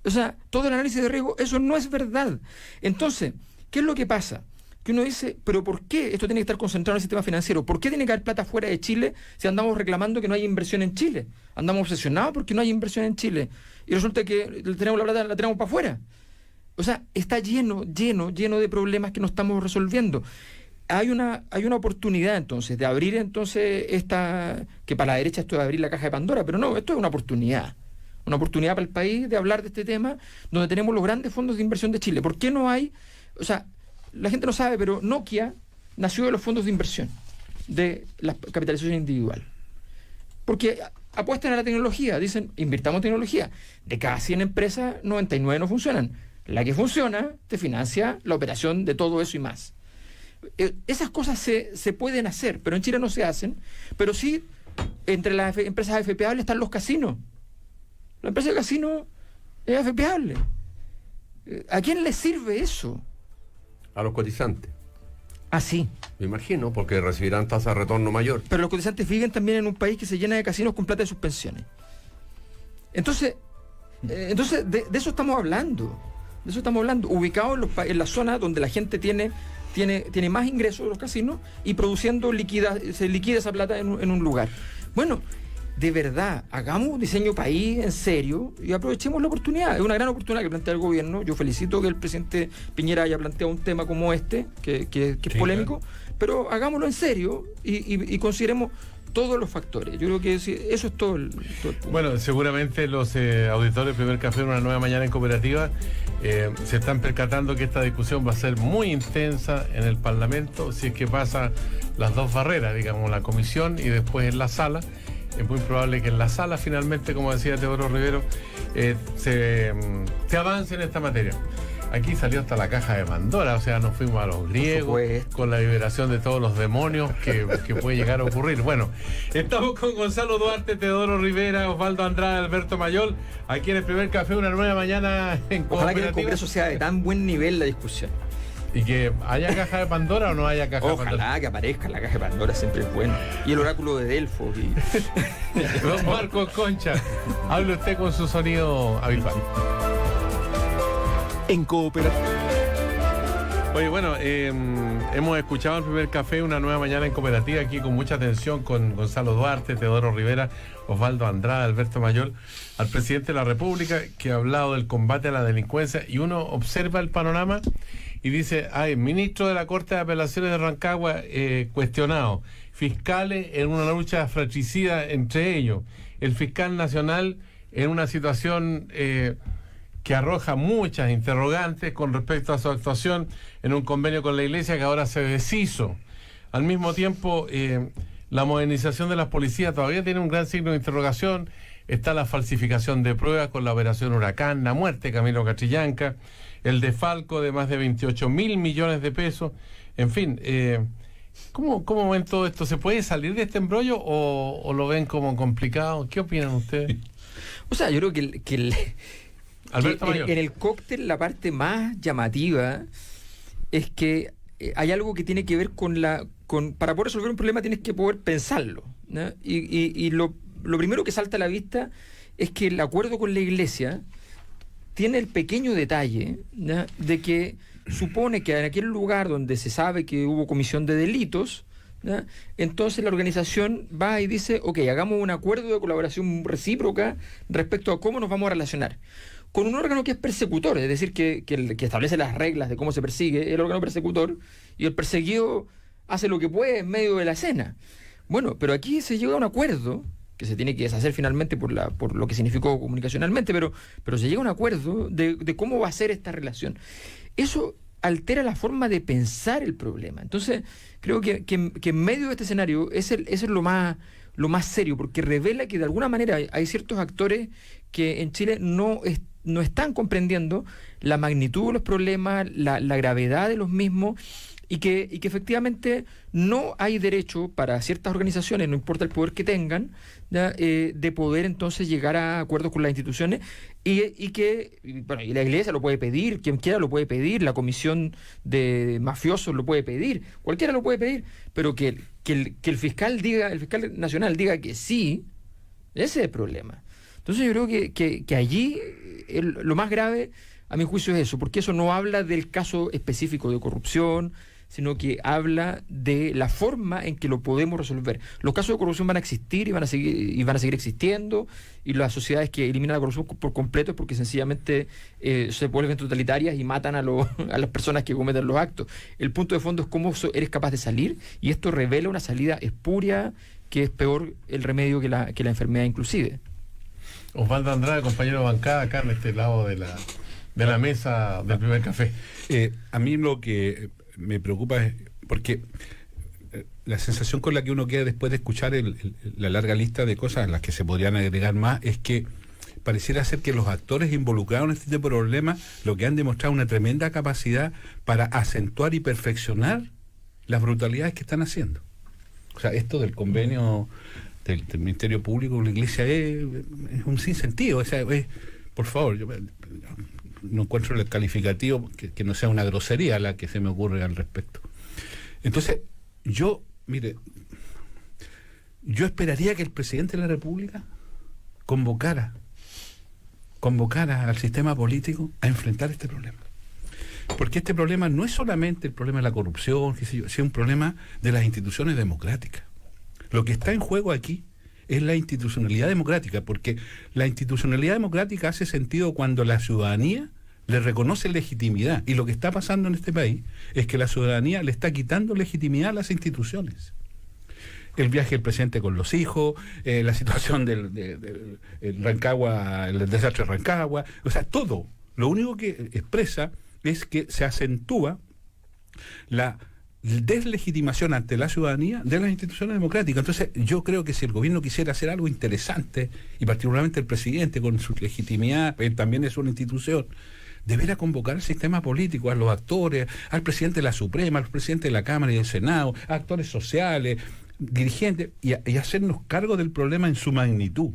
Speaker 6: O sea, todo el análisis de riesgo, eso no es verdad. Entonces, ¿qué es lo que pasa? que uno dice, pero ¿por qué esto tiene que estar concentrado en el sistema financiero? ¿Por qué tiene que haber plata fuera de Chile si andamos reclamando que no hay inversión en Chile? Andamos obsesionados porque no hay inversión en Chile. Y resulta que tenemos la plata, la tenemos para afuera. O sea, está lleno de problemas que no estamos resolviendo. Hay una oportunidad entonces de abrir que para la derecha esto es abrir la caja de Pandora, pero no, esto es una oportunidad para el país de hablar de este tema, donde tenemos los grandes fondos de inversión de Chile. ¿Por qué no hay? O sea, la gente no sabe, pero Nokia nació de los fondos de inversión, de la capitalización individual. Porque apuestan a la tecnología, dicen, invirtamos en tecnología. De cada 100 empresas, 99 no funcionan. La que funciona te financia la operación de todo eso y más. Esas cosas se pueden hacer, pero en Chile no se hacen. Pero sí, entre las empresas AFPables están los casinos. La empresa de casino es AFPable. ¿A quién le sirve eso?
Speaker 4: A los cotizantes.
Speaker 6: Ah, sí.
Speaker 4: Me imagino, porque recibirán tasa de retorno mayor.
Speaker 6: Pero los cotizantes viven también en un país que se llena de casinos con plata de sus pensiones. Entonces de eso estamos hablando. Ubicados en la zona donde la gente tiene más ingresos de los casinos y produciendo se liquida esa plata en un lugar. Bueno, de verdad, hagamos un diseño país en serio y aprovechemos la oportunidad. Es una gran oportunidad que plantea el gobierno. Yo felicito que el presidente Piñera haya planteado un tema como este, que es polémico, pero hagámoslo en serio y consideremos todos los factores. Yo creo que eso es todo el punto.
Speaker 2: Bueno, seguramente los auditores de Primer Café, una nueva mañana en cooperativa, se están percatando que esta discusión va a ser muy intensa en el Parlamento, si es que pasa las dos barreras, digamos, la comisión y después en la sala. Es muy probable que en la sala finalmente, como decía Teodoro Rivero, se avance en esta materia. Aquí salió hasta la caja de Pandora, o sea, nos fuimos a los griegos con la liberación de todos los demonios que puede llegar a ocurrir. Bueno, estamos con Gonzalo Duarte, Teodoro Rivera, Osvaldo Andrade, Alberto Mayol, aquí en el Primer Café, una nueva mañana en cooperativa.
Speaker 6: Ojalá que en el Congreso sea de tan buen nivel la discusión.
Speaker 2: ¿Y que haya caja de Pandora o no haya caja de Pandora?
Speaker 6: Ojalá que aparezca la caja de Pandora, siempre es bueno. Y el oráculo de Delfos.
Speaker 2: Don Marcos Concha, hable usted con su sonido habitual.
Speaker 7: En cooperativa.
Speaker 2: Oye, bueno, hemos escuchado el Primer Café, una nueva mañana en cooperativa, aquí con mucha atención con Gonzalo Duarte, Teodoro Rivera, Osvaldo Andrade, Alberto Mayol, al presidente de la República, que ha hablado del combate a la delincuencia, y uno observa el panorama y dice, ministro de la Corte de Apelaciones de Rancagua cuestionado, fiscales en una lucha fratricida entre ellos, el fiscal nacional en una situación que arroja muchas interrogantes con respecto a su actuación en un convenio con la Iglesia que ahora se deshizo. Al mismo tiempo, la modernización de las policías todavía tiene un gran signo de interrogación. Está la falsificación de pruebas con la operación Huracán, la muerte de Camilo Catrillanca, el desfalco de más de 28.000 millones de pesos. En fin, ¿cómo ven todo esto? ¿Se puede salir de este embrollo o lo ven como complicado? ¿Qué opinan ustedes?
Speaker 6: O sea, yo creo que en el cóctel la parte más llamativa es que hay algo que tiene que ver con para poder resolver un problema tienes que poder pensarlo, ¿no? Y lo primero que salta a la vista es que el acuerdo con la Iglesia tiene el pequeño detalle, ¿no?, de que supone que en aquel lugar donde se sabe que hubo comisión de delitos, ¿no?, entonces la organización va y dice, ok, hagamos un acuerdo de colaboración recíproca respecto a cómo nos vamos a relacionar con un órgano que es persecutor, es decir, que establece las reglas de cómo se persigue, el órgano persecutor, y el perseguido hace lo que puede en medio de la escena. Bueno, pero aquí se llega a un acuerdo que se tiene que deshacer finalmente por lo que significó comunicacionalmente, pero se llega a un acuerdo de cómo va a ser esta relación. Eso altera la forma de pensar el problema. Entonces, creo que en medio de este escenario eso es lo más serio, porque revela que de alguna manera hay ciertos actores que en Chile no están comprendiendo la magnitud de los problemas, la gravedad de los mismos, y que efectivamente no hay derecho para ciertas organizaciones, no importa el poder que tengan, ¿ya?, de poder entonces llegar a acuerdos con las instituciones y la Iglesia lo puede pedir, quien quiera lo puede pedir, la comisión de mafiosos lo puede pedir, cualquiera lo puede pedir, pero que el fiscal nacional diga que sí, ese es el problema. Entonces yo creo que allí lo más grave, a mi juicio, es eso, porque eso no habla del caso específico de corrupción, sino que habla de la forma en que lo podemos resolver. Los casos de corrupción van a existir y van a seguir existiendo, y las sociedades que eliminan la corrupción por completo es porque sencillamente se vuelven totalitarias y matan a las personas que cometen los actos. El punto de fondo es cómo eres capaz de salir, y esto revela una salida espuria que es peor el remedio que la enfermedad inclusive.
Speaker 2: Osvaldo Andrade, compañero de bancada, acá en este lado de la mesa del primer café.
Speaker 5: A mí lo que me preocupa es porque la sensación con la que uno queda después de escuchar la larga lista de cosas a las que se podrían agregar más es que pareciera ser que los actores involucrados en este tipo de problemas lo que han demostrado una tremenda capacidad para acentuar y perfeccionar las brutalidades que están haciendo. O sea, esto del convenio del Ministerio Público con la Iglesia es un sinsentido. O sea, por favor, yo no encuentro el calificativo que no sea una grosería la que se me ocurre al respecto. Entonces, yo esperaría que el presidente de la República convocara al sistema político a enfrentar este problema. Porque este problema no es solamente el problema de la corrupción, es un problema de las instituciones democráticas. Lo que está en juego aquí es la institucionalidad democrática, porque la institucionalidad democrática hace sentido cuando la ciudadanía le reconoce legitimidad. Y lo que está pasando en este país es que la ciudadanía le está quitando legitimidad a las instituciones. El viaje del presidente con los hijos, la situación del Rancagua, el desastre de Rancagua, o sea, todo. Lo único que expresa es que se acentúa la deslegitimación ante la ciudadanía de las instituciones democráticas. Entonces, yo creo que si el gobierno quisiera hacer algo interesante, y particularmente el presidente con su legitimidad, él también es una institución, deberá convocar al sistema político, a los actores, al presidente de la Suprema, al presidente de la Cámara y del Senado, a actores sociales, dirigentes, y hacernos cargo del problema en su magnitud.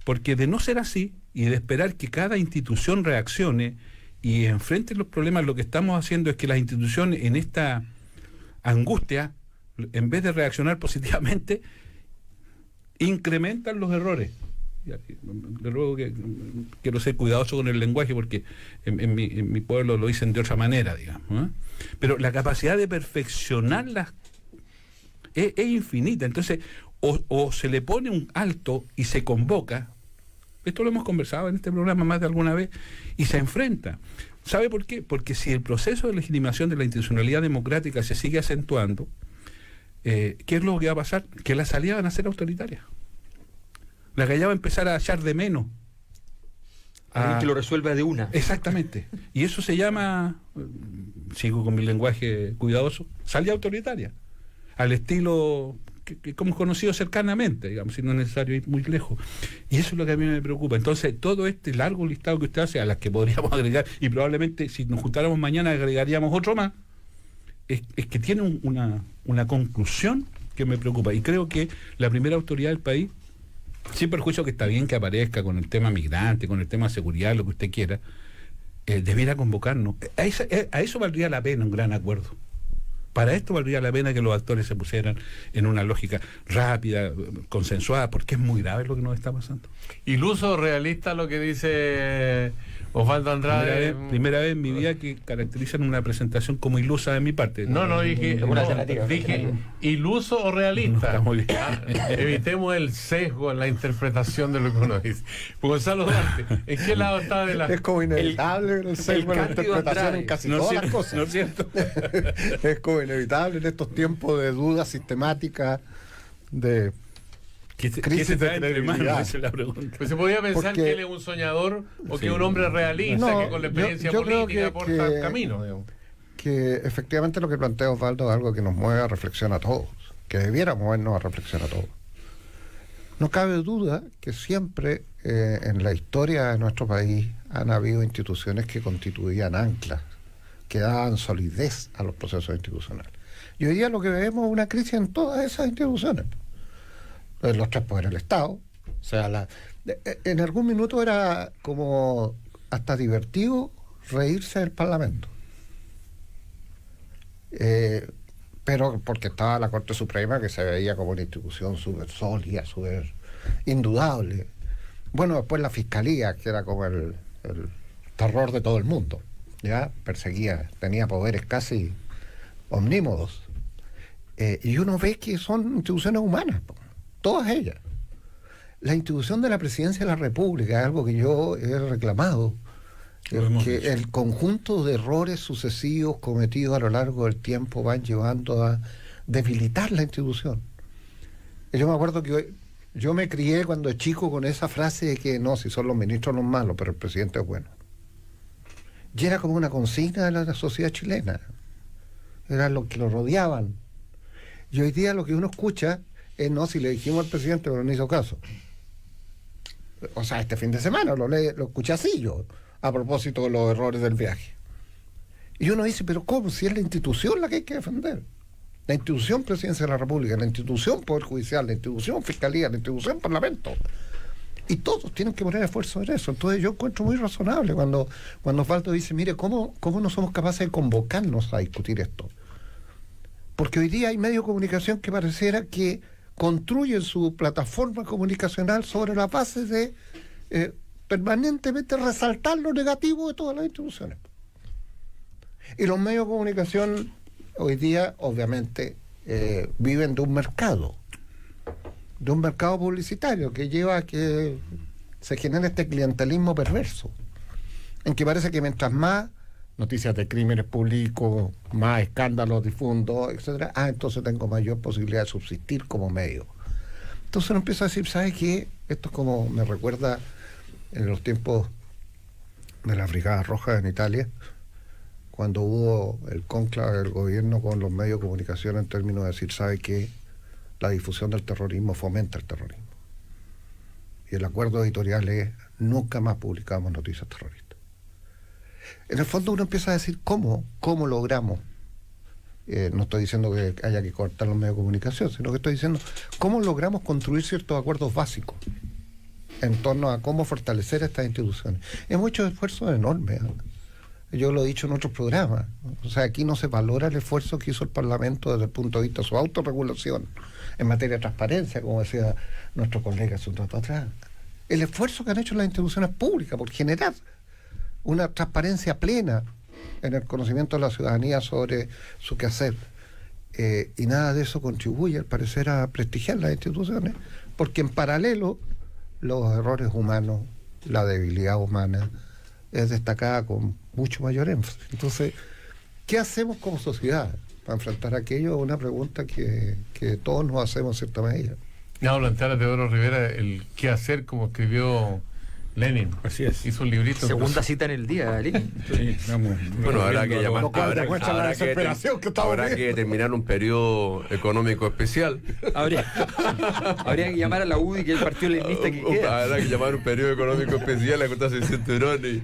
Speaker 5: Porque de no ser así, y de esperar que cada institución reaccione y enfrente los problemas, lo que estamos haciendo es que las instituciones en esta angustia, en vez de reaccionar positivamente, incrementan los errores. Le ruego que quiero ser cuidadoso con el lenguaje porque en mi pueblo lo dicen de otra manera, digamos, ¿eh? Pero la capacidad de perfeccionarlas es infinita. Entonces, o se le pone un alto y se convoca, esto lo hemos conversado en este programa más de alguna vez, y se enfrenta. ¿Sabe por qué? Porque si el proceso de legitimación de la institucionalidad democrática se sigue acentuando, ¿qué es lo que va a pasar? Que las salidas van a ser autoritarias. La galla va a empezar a echar de menos.
Speaker 6: Alguien que lo resuelva de una.
Speaker 5: Exactamente. Y eso se llama, sigo con mi lenguaje cuidadoso, salida autoritaria. Al estilo que hemos conocido cercanamente, digamos, si no es necesario ir muy lejos. Y eso es lo que a mí me preocupa. Entonces, todo este largo listado que usted hace, a las que podríamos agregar, y probablemente si nos juntáramos mañana agregaríamos otro más, es que tiene una conclusión que me preocupa. Y creo que la primera autoridad del país, sin perjuicio que está bien que aparezca con el tema migrante, con el tema seguridad, lo que usted quiera, debiera convocarnos. A eso valdría la pena un gran acuerdo. Para esto valdría la pena que los actores se pusieran en una lógica rápida, consensuada, porque es muy grave lo que nos está pasando.
Speaker 2: Iluso o realista lo que dice Osvaldo Andrade.
Speaker 5: Primera vez en mi vida que caracterizan una presentación como ilusa de mi parte.
Speaker 2: Dije iluso o realista.
Speaker 5: Está muy bien.
Speaker 2: Evitemos el sesgo en la interpretación de lo que uno dice. Gonzalo Duarte, ¿en qué lado está de la...?
Speaker 3: Es como inevitable el sesgo en la interpretación en casi todas las cosas.
Speaker 5: ¿No es cierto?
Speaker 3: Es como inevitable en estos tiempos de dudas sistemáticas, de
Speaker 5: ¿Qué se trae entre manos? Esa es la pregunta.
Speaker 2: Pues se podía pensar que él es un soñador o que es un hombre realista, que con la experiencia política aporta camino, digamos.
Speaker 3: Que efectivamente lo que plantea Osvaldo es algo que nos mueve a reflexión a todos, que debiera movernos a reflexión a todos. No cabe duda que siempre en la historia de nuestro país han habido instituciones que constituían anclas, que daban solidez a los procesos institucionales. Y hoy día lo que vemos es una crisis en todas esas instituciones. Los tres poderes del Estado. O sea, en algún minuto era como hasta divertido reírse del Parlamento. Pero porque estaba la Corte Suprema, que se veía como una institución súper sólida, súper indudable. Bueno, después la Fiscalía, que era como el terror de todo el mundo. Ya perseguía, tenía poderes casi omnímodos, y uno ve que son instituciones humanas, todas ellas. La institución de la Presidencia de la República, algo que yo he reclamado, que el conjunto de errores sucesivos cometidos a lo largo del tiempo van llevando a debilitar la institución. Yo me acuerdo que yo me crié cuando chico con esa frase de que no, si son los ministros los malos, pero el presidente es bueno. Y era como una consigna de la sociedad chilena. Eran los que lo rodeaban. Y hoy día lo que uno escucha es, no, si le dijimos al presidente, pero no hizo caso. O sea, este fin de semana lo escuché así yo, a propósito de los errores del viaje. Y uno dice, pero ¿cómo? Si es la institución la que hay que defender. La institución Presidencia de la República, la institución Poder Judicial, la institución Fiscalía, la institución Parlamento. Y todos tienen que poner esfuerzo en eso. Entonces yo encuentro muy razonable cuando Osvaldo dice, mire, ¿cómo no somos capaces de convocarnos a discutir esto? Porque hoy día hay medios de comunicación que pareciera que construyen su plataforma comunicacional sobre la base de permanentemente resaltar lo negativo de todas las instituciones. Y los medios de comunicación hoy día, obviamente, viven de un mercado publicitario que lleva a que se genere este clientelismo perverso, en que parece que mientras más noticias de crímenes públicos, más escándalos difundo, etcétera, entonces tengo mayor posibilidad de subsistir como medio. Entonces uno empieza a decir, ¿sabes qué? Esto es como me recuerda en los tiempos de las Brigadas Rojas en Italia, cuando hubo el cónclave del gobierno con los medios de comunicación en términos de decir, ¿sabe qué? La difusión del terrorismo fomenta el terrorismo. Y el acuerdo editorial es, nunca más publicamos noticias terroristas. En el fondo uno empieza a decir, ¿cómo logramos? No estoy diciendo que haya que cortar los medios de comunicación, sino que estoy diciendo, ¿cómo logramos construir ciertos acuerdos básicos en torno a cómo fortalecer estas instituciones? Es mucho esfuerzo enorme, Yo lo he dicho en otros programas. O sea, aquí no se valora el esfuerzo que hizo el Parlamento desde el punto de vista de su autorregulación en materia de transparencia, como decía nuestro colega hace un rato atrás. El esfuerzo que han hecho las instituciones públicas por generar una transparencia plena en el conocimiento de la ciudadanía sobre su quehacer. Y nada de eso contribuye, al parecer, a prestigiar las instituciones, porque en paralelo los errores humanos, la debilidad humana, es destacada con mucho mayor énfasis. Entonces, ¿qué hacemos como sociedad para enfrentar aquello? Es una pregunta que todos nos hacemos en cierta medida.
Speaker 2: No, plantear a Teodoro Rivera el qué hacer, como escribió Lenin.
Speaker 5: Así es.
Speaker 2: Hizo un librito.
Speaker 6: Segunda cita en el día, Lenin.
Speaker 5: Sí,
Speaker 4: bueno, habrá que llamar,
Speaker 3: habrá
Speaker 4: que terminar un periodo económico especial.
Speaker 6: Habría que llamar a la UDI, que es el partido leninista que queda.
Speaker 4: Habrá que llamar un periodo económico especial, acostarse el cinturón y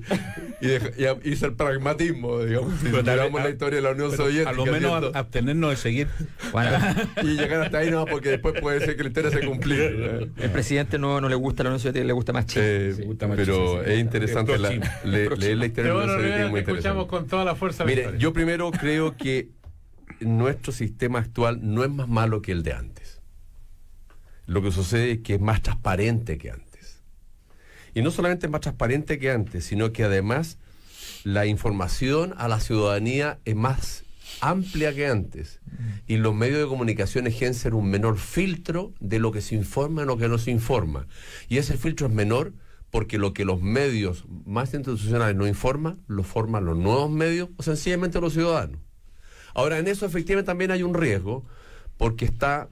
Speaker 4: hizo el pragmatismo, digamos. Si miramos la historia de la Unión Soviética.
Speaker 5: A lo menos abstenernos de seguir.
Speaker 6: Bueno.
Speaker 4: Y llegar hasta ahí no, porque después puede ser que la historia se cumpla.
Speaker 6: El presidente no le gusta la Unión Soviética, le gusta más Chile.
Speaker 4: Pero es interesante leer la historia de la Unión Soviética.
Speaker 2: Te escuchamos con toda la fuerza.
Speaker 4: Mire, yo primero creo que nuestro sistema actual no es más malo que el de antes. Lo que sucede es que es más transparente que antes. Y no solamente es más transparente que antes, sino que además la información a la ciudadanía es más amplia que antes. Y los medios de comunicación ejercen un menor filtro de lo que se informa y lo que no se informa. Y ese filtro es menor porque lo que los medios más institucionales no informan, lo forman los nuevos medios o sencillamente los ciudadanos. Ahora, en eso efectivamente también hay un riesgo, porque está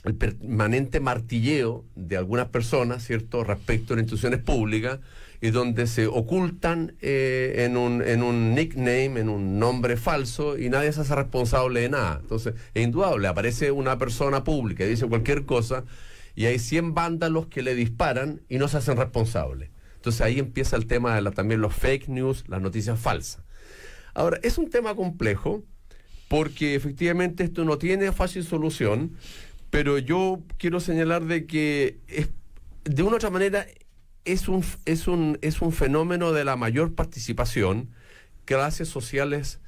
Speaker 4: el permanente martilleo de algunas personas, ¿cierto?, respecto a las instituciones públicas, y donde se ocultan en un nickname, en un nombre falso, y nadie se hace responsable de nada. Entonces, es indudable, aparece una persona pública y dice cualquier cosa, y hay 100 vándalos que le disparan y no se hacen responsables. Entonces ahí empieza el tema de también los fake news, las noticias falsas. Ahora, es un tema complejo, porque efectivamente esto no tiene fácil solución, pero yo quiero señalar de que de una u otra manera es un fenómeno de la mayor participación, clases sociales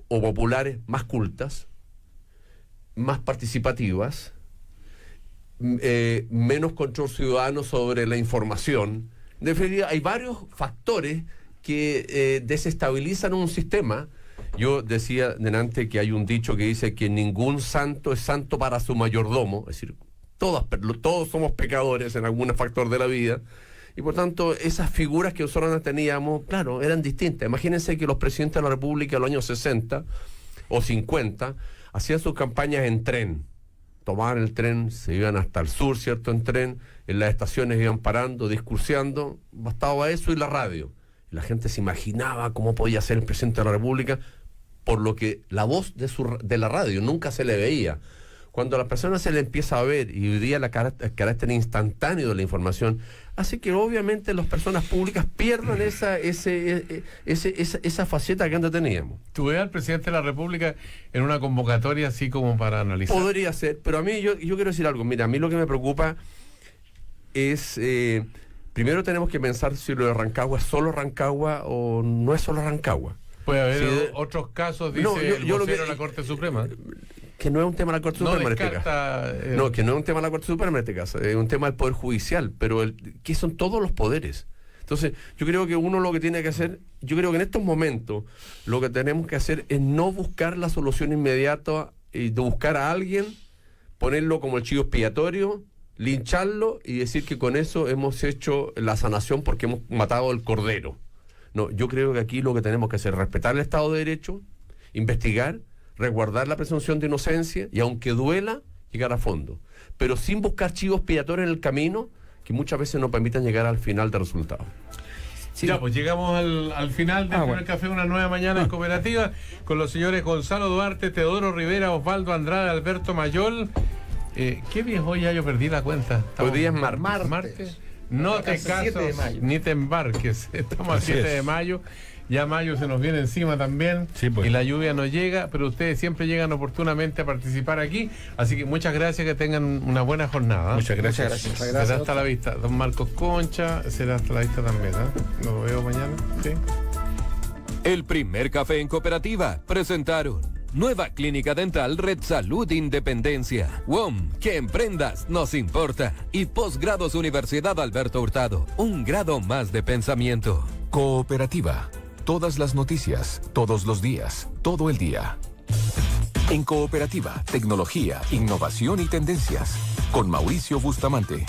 Speaker 4: o populares más cultas, más participativas, menos control ciudadano sobre la información. En definitiva, hay varios factores que desestabilizan un sistema Yo decía delante que hay un dicho que dice que ningún santo es santo para su mayordomo, es decir, todos somos pecadores en algún factor de la vida, y por tanto esas figuras que nosotros teníamos, claro, eran distintas. Imagínense que los presidentes de la República en los años 60 o 50 hacían sus campañas en tren, tomaban el tren, se iban hasta el sur, ¿cierto?, en tren, en las estaciones iban parando, discursiando, bastaba eso y la radio. Y la gente se imaginaba cómo podía ser el presidente de la República, por lo que la voz de la radio nunca se le veía. Cuando a las personas se le empieza a ver, y hoy día el carácter instantáneo de la información, hace que obviamente las personas públicas pierdan esa faceta que antes teníamos.
Speaker 2: ¿Tú ves al presidente de la República en una convocatoria así como para analizar?
Speaker 4: Podría ser, pero a mí yo quiero decir algo. Mira, a mí lo que me preocupa es... primero tenemos que pensar si lo de Rancagua es solo Rancagua o no es solo Rancagua.
Speaker 2: Puede haber otros casos, dice el vocero de la Corte Suprema.
Speaker 4: Que no es un tema de la Corte Suprema en este caso. No, que no es un tema de la Corte Suprema en este caso, es un tema del Poder Judicial, pero que son todos los poderes. Entonces, yo creo que uno lo que tiene que hacer, yo creo que en estos momentos, lo que tenemos que hacer es no buscar la solución inmediata y de buscar a alguien, ponerlo como el chivo expiatorio, lincharlo y decir que con eso hemos hecho la sanación porque hemos matado al cordero. No, yo creo que aquí lo que tenemos que hacer es respetar el Estado de Derecho, investigar, resguardar la presunción de inocencia y, aunque duela, llegar a fondo. Pero sin buscar chivos expiatorios en el camino que muchas veces no permitan llegar al final del resultado.
Speaker 2: Sí. Ya, pues llegamos al final del primer café, una nueva mañana en Cooperativa, con los señores Gonzalo Duarte, Teodoro Rivera, Osvaldo Andrade, Alberto Mayol. ¿Qué viejo ya? Yo perdí la cuenta.
Speaker 4: Hoy día es
Speaker 2: martes. No te cases ni te embarques. Estamos a 7 de mayo. Ya mayo se nos viene encima también.
Speaker 5: Sí, pues.
Speaker 2: Y la lluvia no llega, pero ustedes siempre llegan oportunamente a participar aquí. Así que muchas gracias, que tengan una buena jornada.
Speaker 5: Muchas gracias.
Speaker 2: Será hasta la vista. Don Marcos Concha, será hasta la vista también. Nos veo mañana. Sí.
Speaker 1: El primer café en Cooperativa presentaron Nueva Clínica Dental Red Salud Independencia. WOM, que emprendas nos importa. Y Posgrados Universidad Alberto Hurtado, un grado más de pensamiento.
Speaker 7: Cooperativa. Todas las noticias, todos los días, todo el día. En Cooperativa, tecnología, innovación y tendencias. Con Mauricio Bustamante.